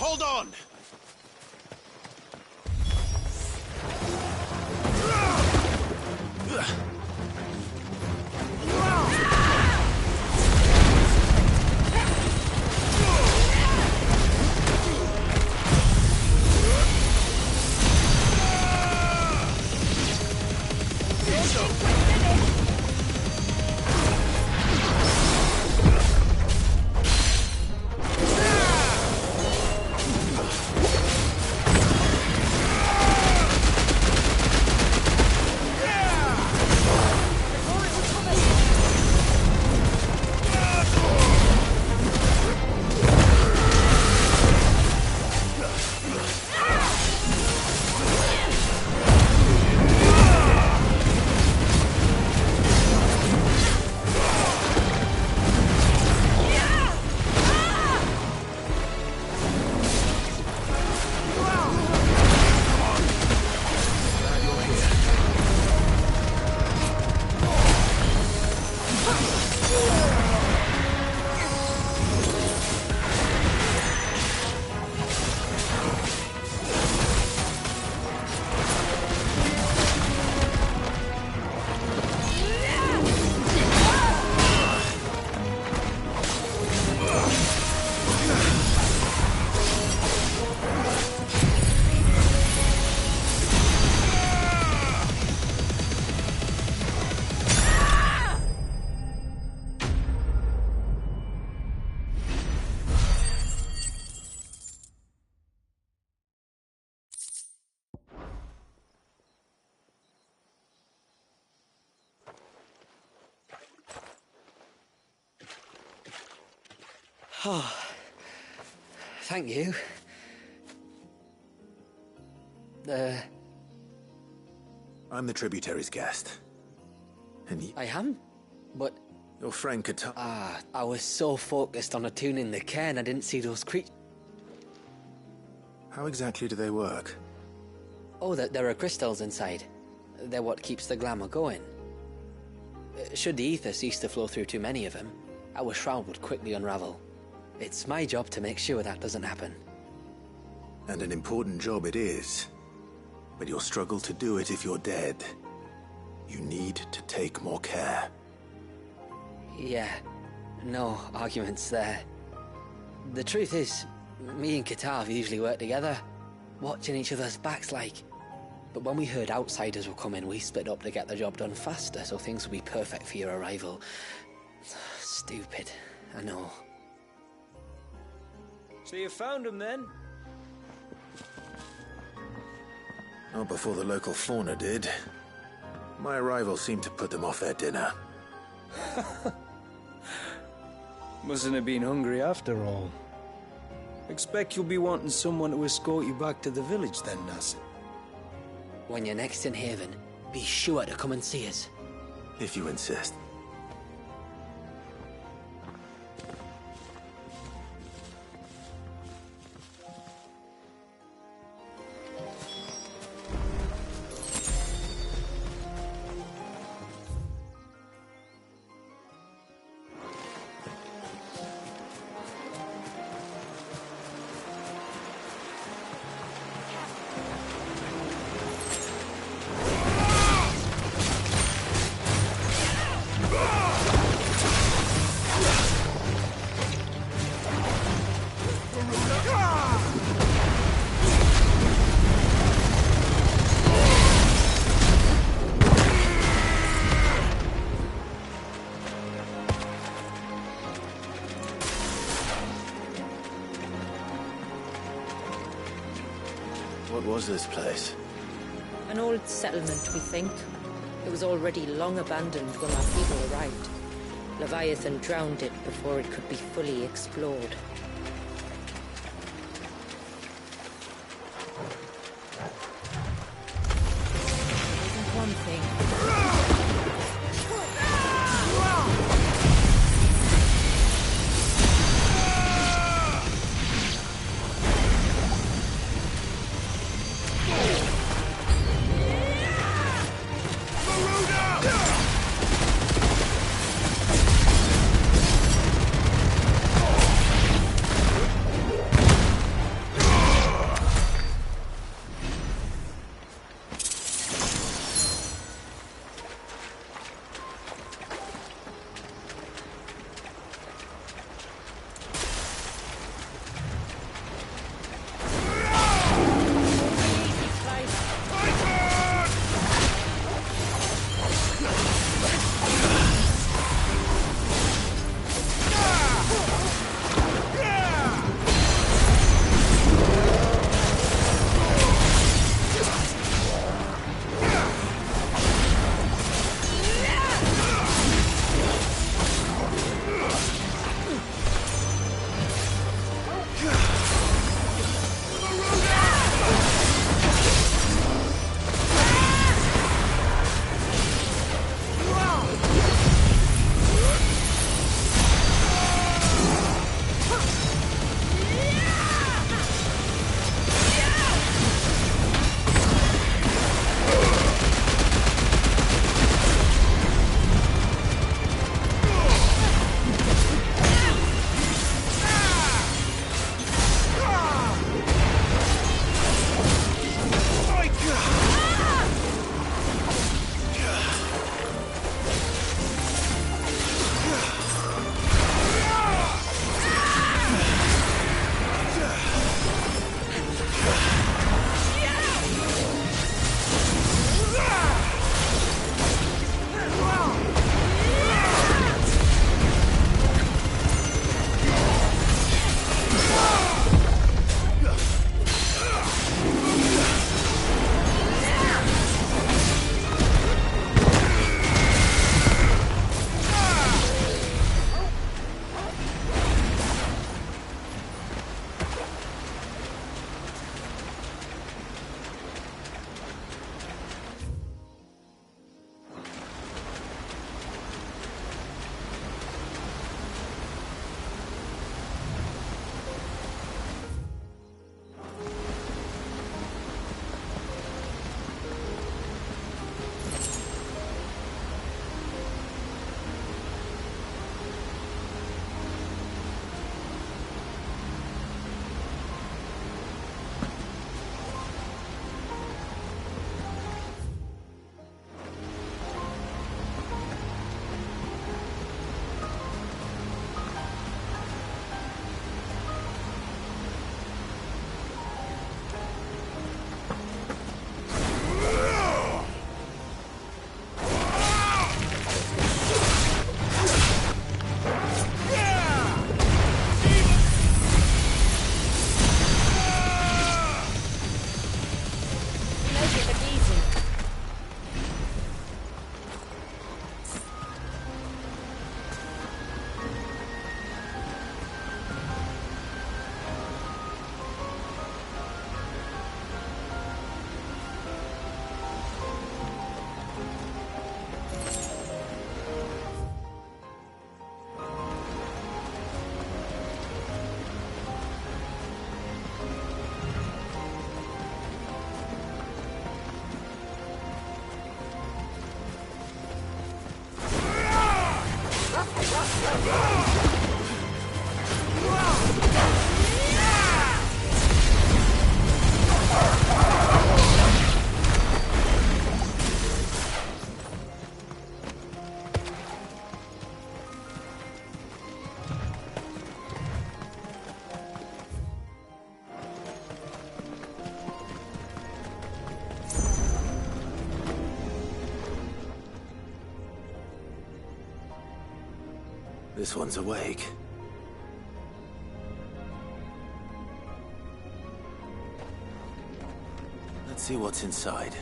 Hold on! Oh, thank you. I'm the tributary's guest. And I am? But... Your friend Katar... I was so focused on attuning the cairn I didn't see those creatures. How exactly do they work? Oh, there are crystals inside. They're what keeps the glamour going. Should the ether cease to flow through too many of them, our shroud would quickly unravel. It's my job to make sure that doesn't happen. And an important job it is. But you'll struggle to do it if you're dead. You need to take more care. Yeah, no arguments there. The truth is, me and Katav usually work together, watching each other's backs like. But when we heard outsiders were coming, we split up to get the job done faster, so things would be perfect for your arrival. Stupid, I know. So you found him then? Not before the local fauna did. My arrival seemed to put them off their dinner. Mustn't have been hungry after all. Expect you'll be wanting someone to escort you back to the village then, Nasset. When you're next in Haven, be sure to come and see us. If you insist. What was this place? An old settlement, we think. It was already long abandoned when our people arrived. Leviathan drowned it before it could be fully explored. Isn't one thing. This one's awake. Let's see what's inside.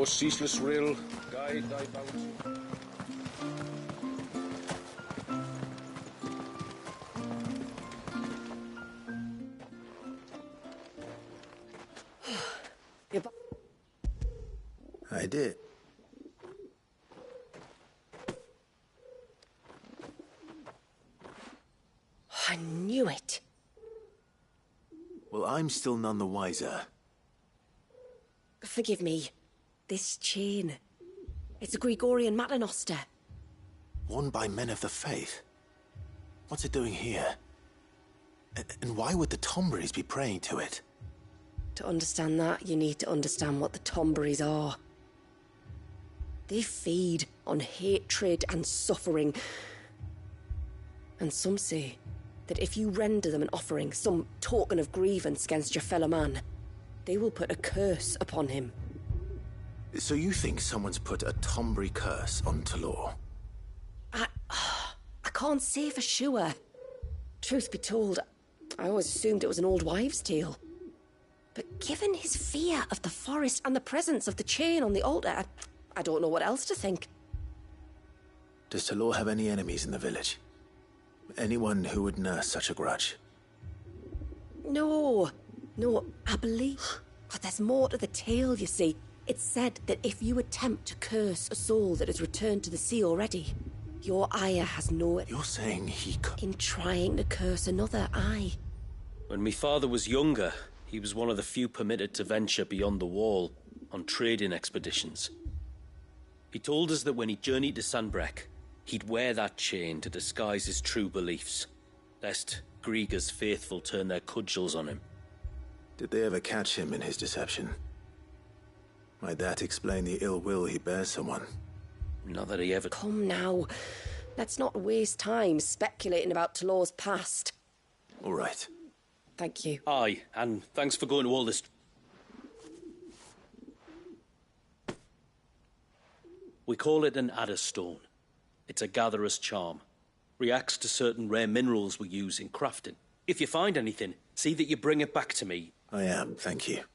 No ceaseless rill, guide thy bounty. I did. I knew it. Well, I'm still none the wiser. Forgive me. This chain. It's a Gregorian Maternoster. Worn by men of the faith. What's it doing here? And why would the Tomburys be praying to it? To understand that, you need to understand what the Tomburys are. They feed on hatred and suffering. And some say that if you render them an offering, some token of grievance against your fellow man, they will put a curse upon him. So you think someone's put a Tombury curse on Talor? I can't say for sure. Truth be told, I always assumed it was an old wives' tale. But given his fear of the forest and the presence of the chain on the altar, I don't know what else to think. Does Talor have any enemies in the village? Anyone who would nurse such a grudge? No, I believe. But there's more to the tale, you see. It's said that if you attempt to curse a soul that has returned to the sea already, your ire has no... You're saying he... In trying to curse another, aye. When my father was younger, he was one of the few permitted to venture beyond the wall on trading expeditions. He told us that when he journeyed to Sanbreque, he'd wear that chain to disguise his true beliefs, lest Griega's faithful turn their cudgels on him. Did they ever catch him in his deception? Might that explain the ill will he bears someone? Not that he ever... Come now. Let's not waste time speculating about Talor's past. All right. Thank you. Aye, and thanks for going to all this... We call it an Adder Stone. It's a gatherer's charm. Reacts to certain rare minerals we use in crafting. If you find anything, see that you bring it back to me. I am, thank you.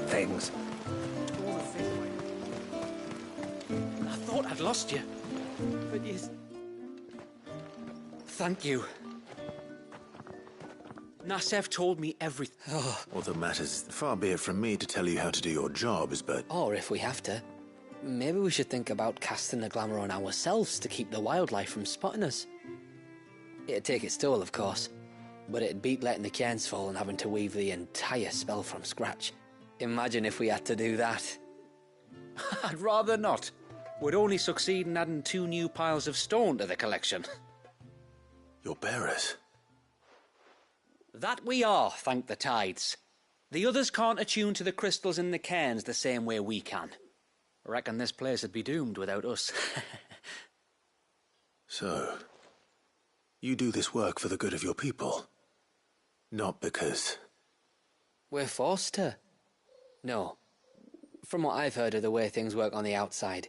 Things. I thought I'd lost you. But yes. Thank you. Nassef told me everything. Oh. All that matters, far be it from me to tell you how to do your jobs, but... Or if we have to, maybe we should think about casting the glamour on ourselves to keep the wildlife from spotting us. It'd take its toll, of course, but it'd beat letting the cairns fall and having to weave the entire spell from scratch. Imagine if we had to do that. I'd rather not. We'd only succeed in adding 2 new piles of stone to the collection. Your bearers? That we are, thank the tides. The others can't attune to the crystals in the cairns the same way we can. I reckon this place would be doomed without us. So, you do this work for the good of your people? Not because... We're forced to. No. From what I've heard of the way things work on the outside,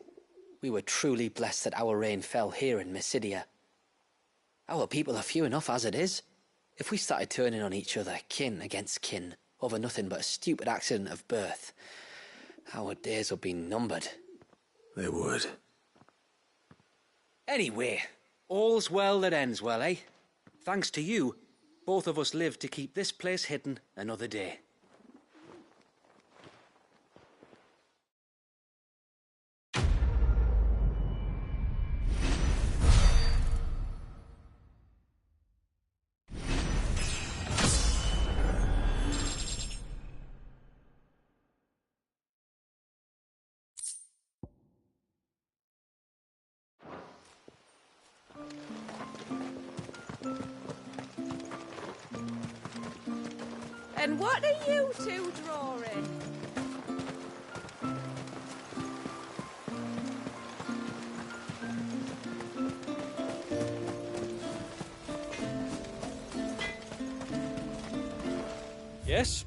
we were truly blessed that our rain fell here in Mysidia. Our people are few enough as it is. If we started turning on each other, kin against kin, over nothing but a stupid accident of birth, our days would be numbered. They would. Anyway, all's well that ends well, eh? Thanks to you, both of us lived to keep this place hidden another day. And what are you two drawing? Yes?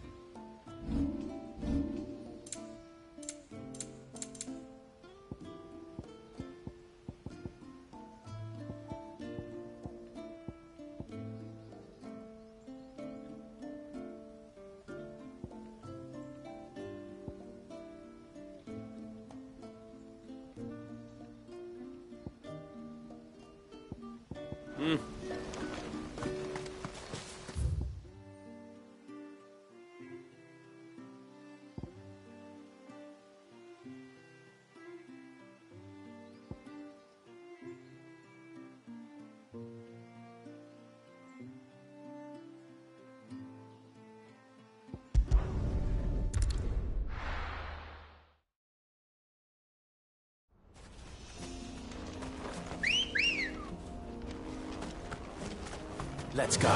Let's go.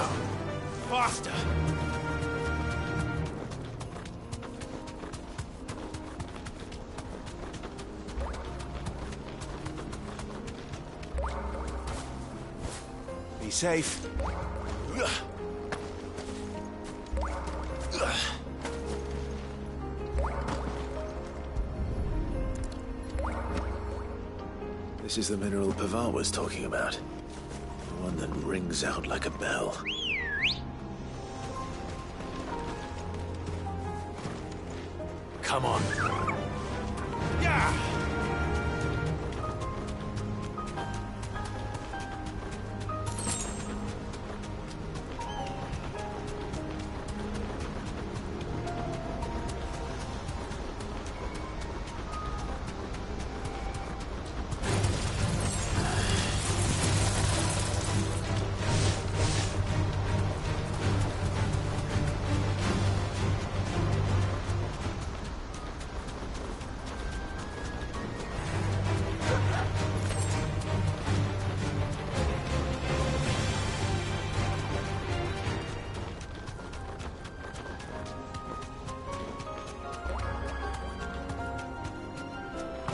Faster! Be safe. This is the mineral Pavar was talking about. The one that rings out like a bell. Come on. Yeah!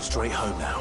Straight home now.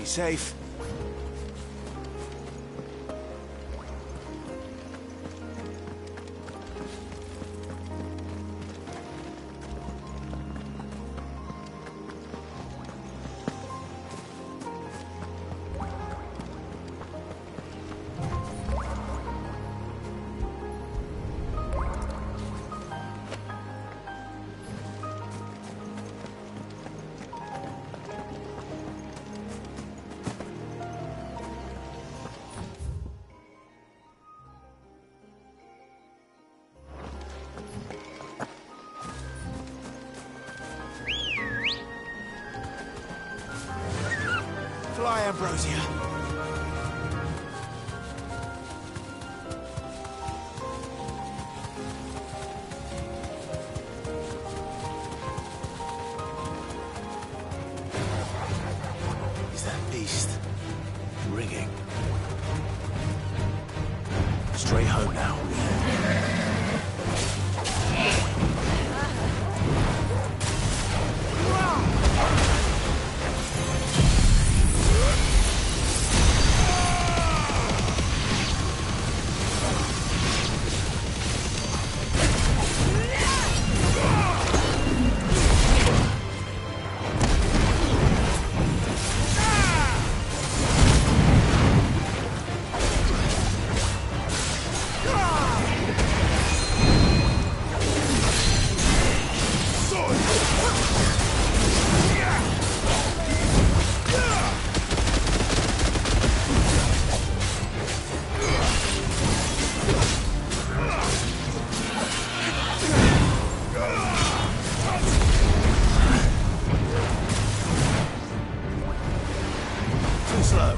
safe. Fly, Ambrosia. Is that beast ringing? Straight home now. Too slow.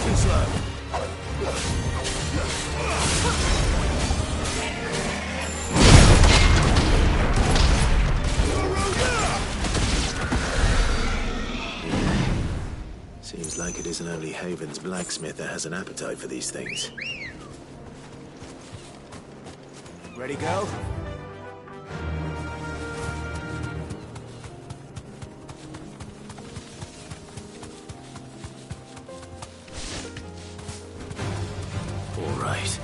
Too slow. Seems like it isn't only Haven's blacksmith that has an appetite for these things. Ready, go? All right.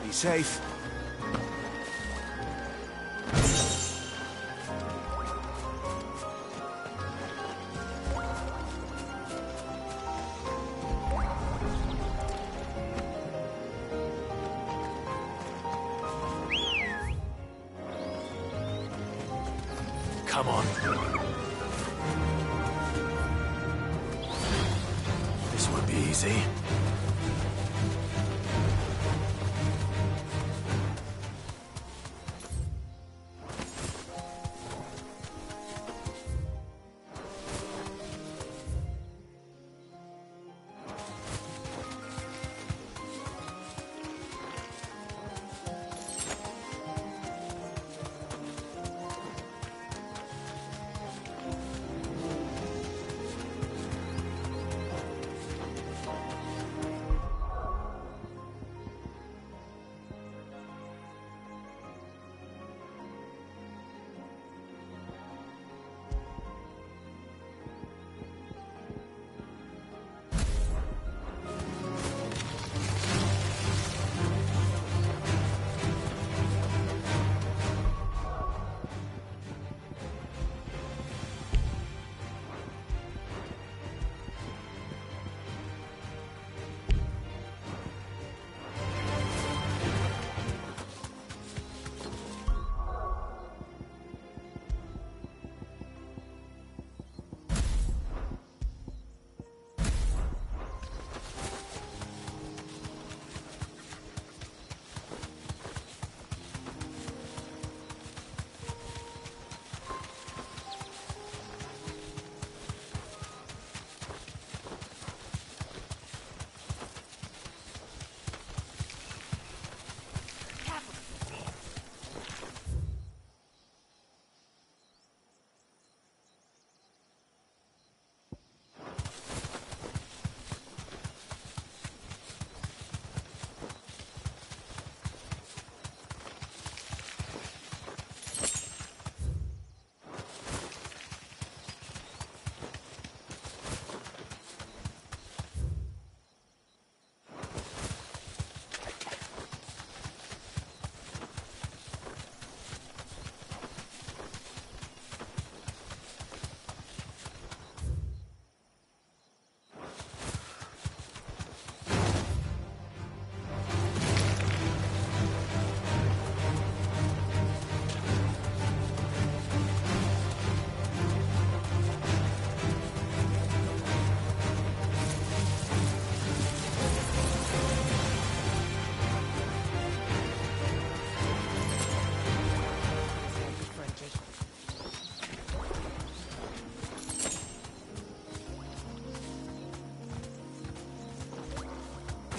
Be safe. Come on. This won't be easy.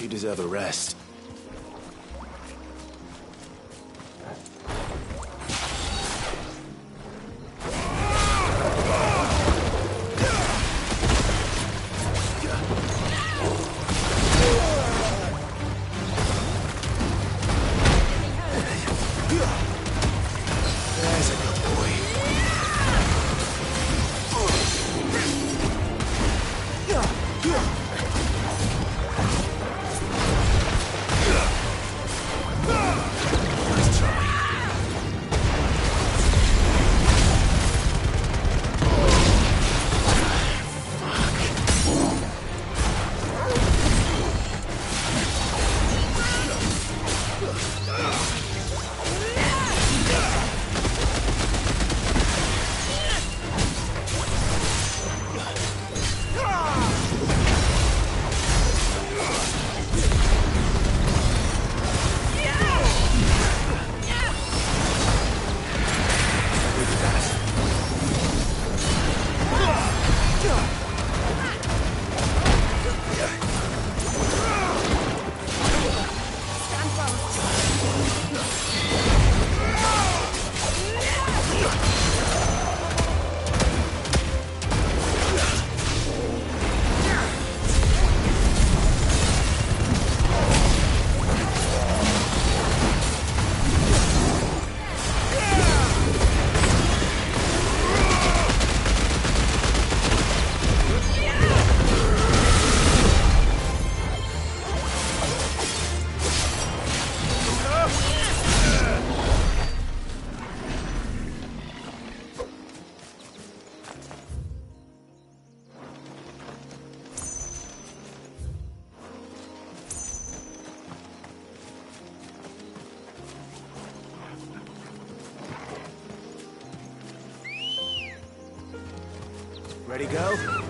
You deserve a rest. Ready, go?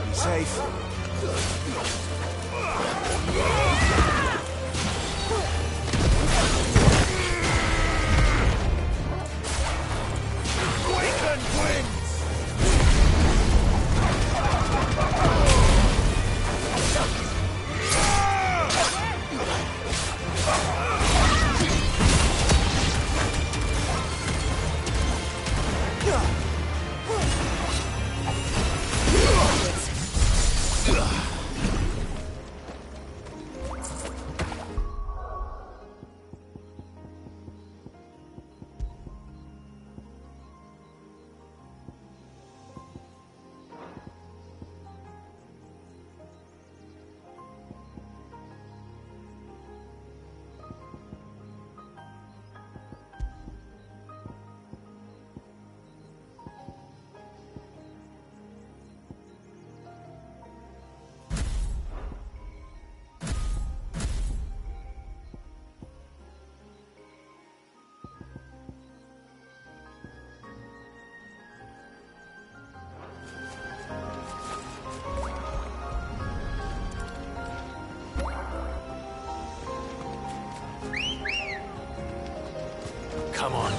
Be safe. Come on.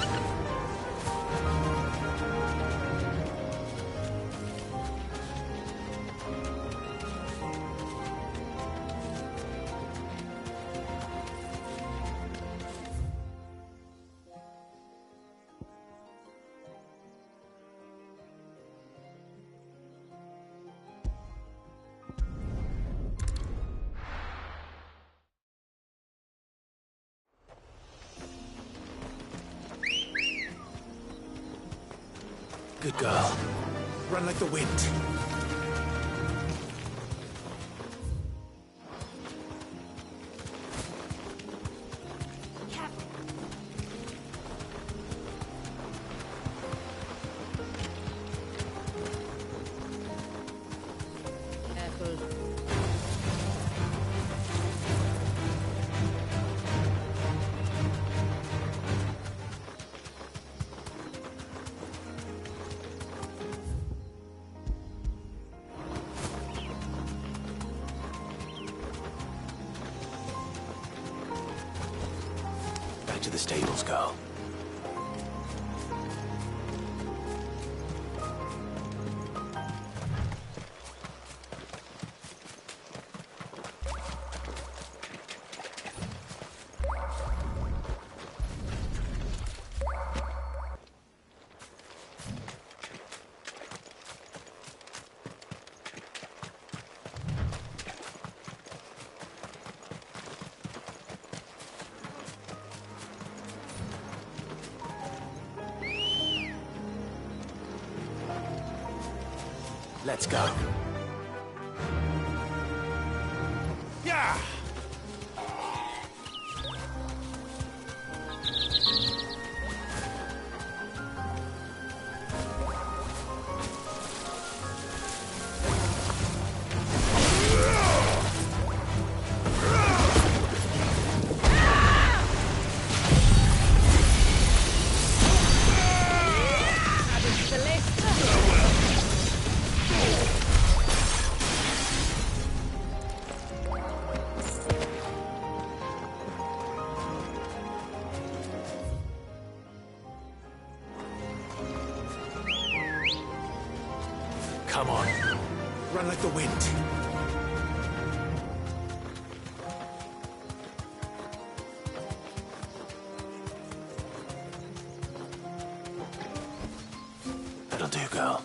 Good girl. Run like the wind. Back to the stables, girl. Let's go. Yeah! Come on. Run like the wind. That'll do, girl.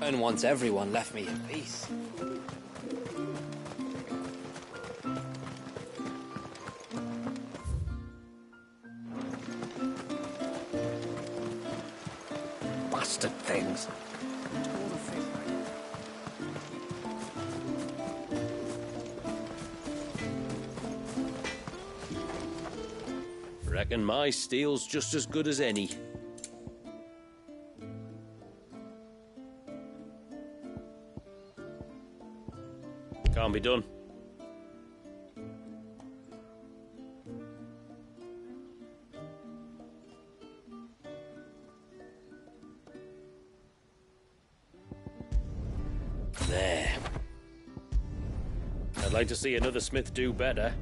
And once everyone left me in peace. Bastard things. Reckon my steel's just as good as any. Can't be done. There. I'd like to see another smith do better.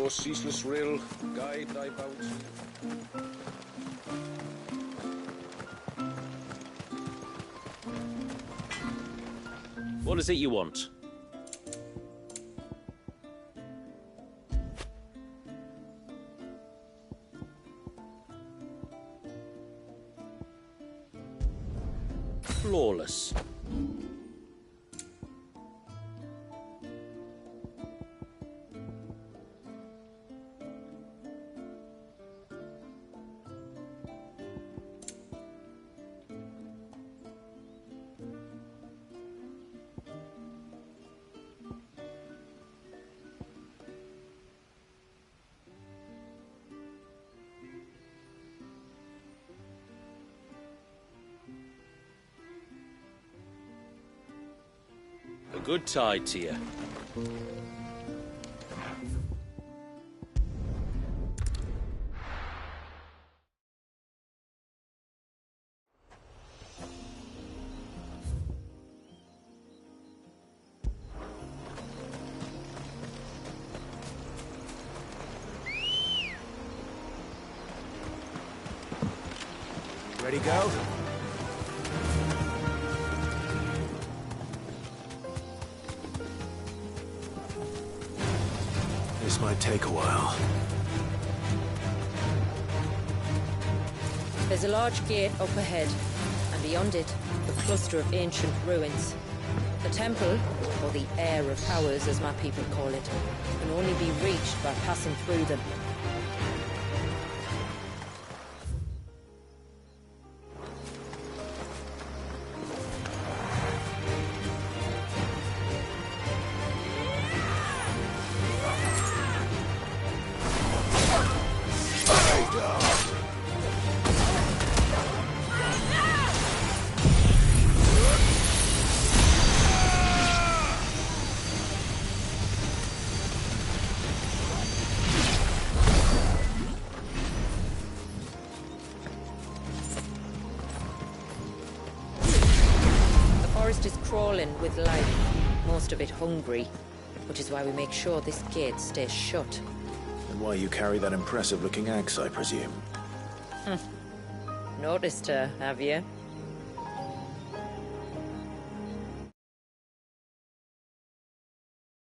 O ceaseless rill, guide thy bounty. What is it you want? Flawless. A good tide to you. Ready, go? This might take a while. There's a large gate up ahead, and beyond it, a cluster of ancient ruins. The temple, or the Heir of Powers as my people call it, can only be reached by passing through them. The forest is crawling with life, most of it hungry, which is why we make sure this gate stays shut. And why you carry that impressive-looking axe, I presume. Noticed her, have you?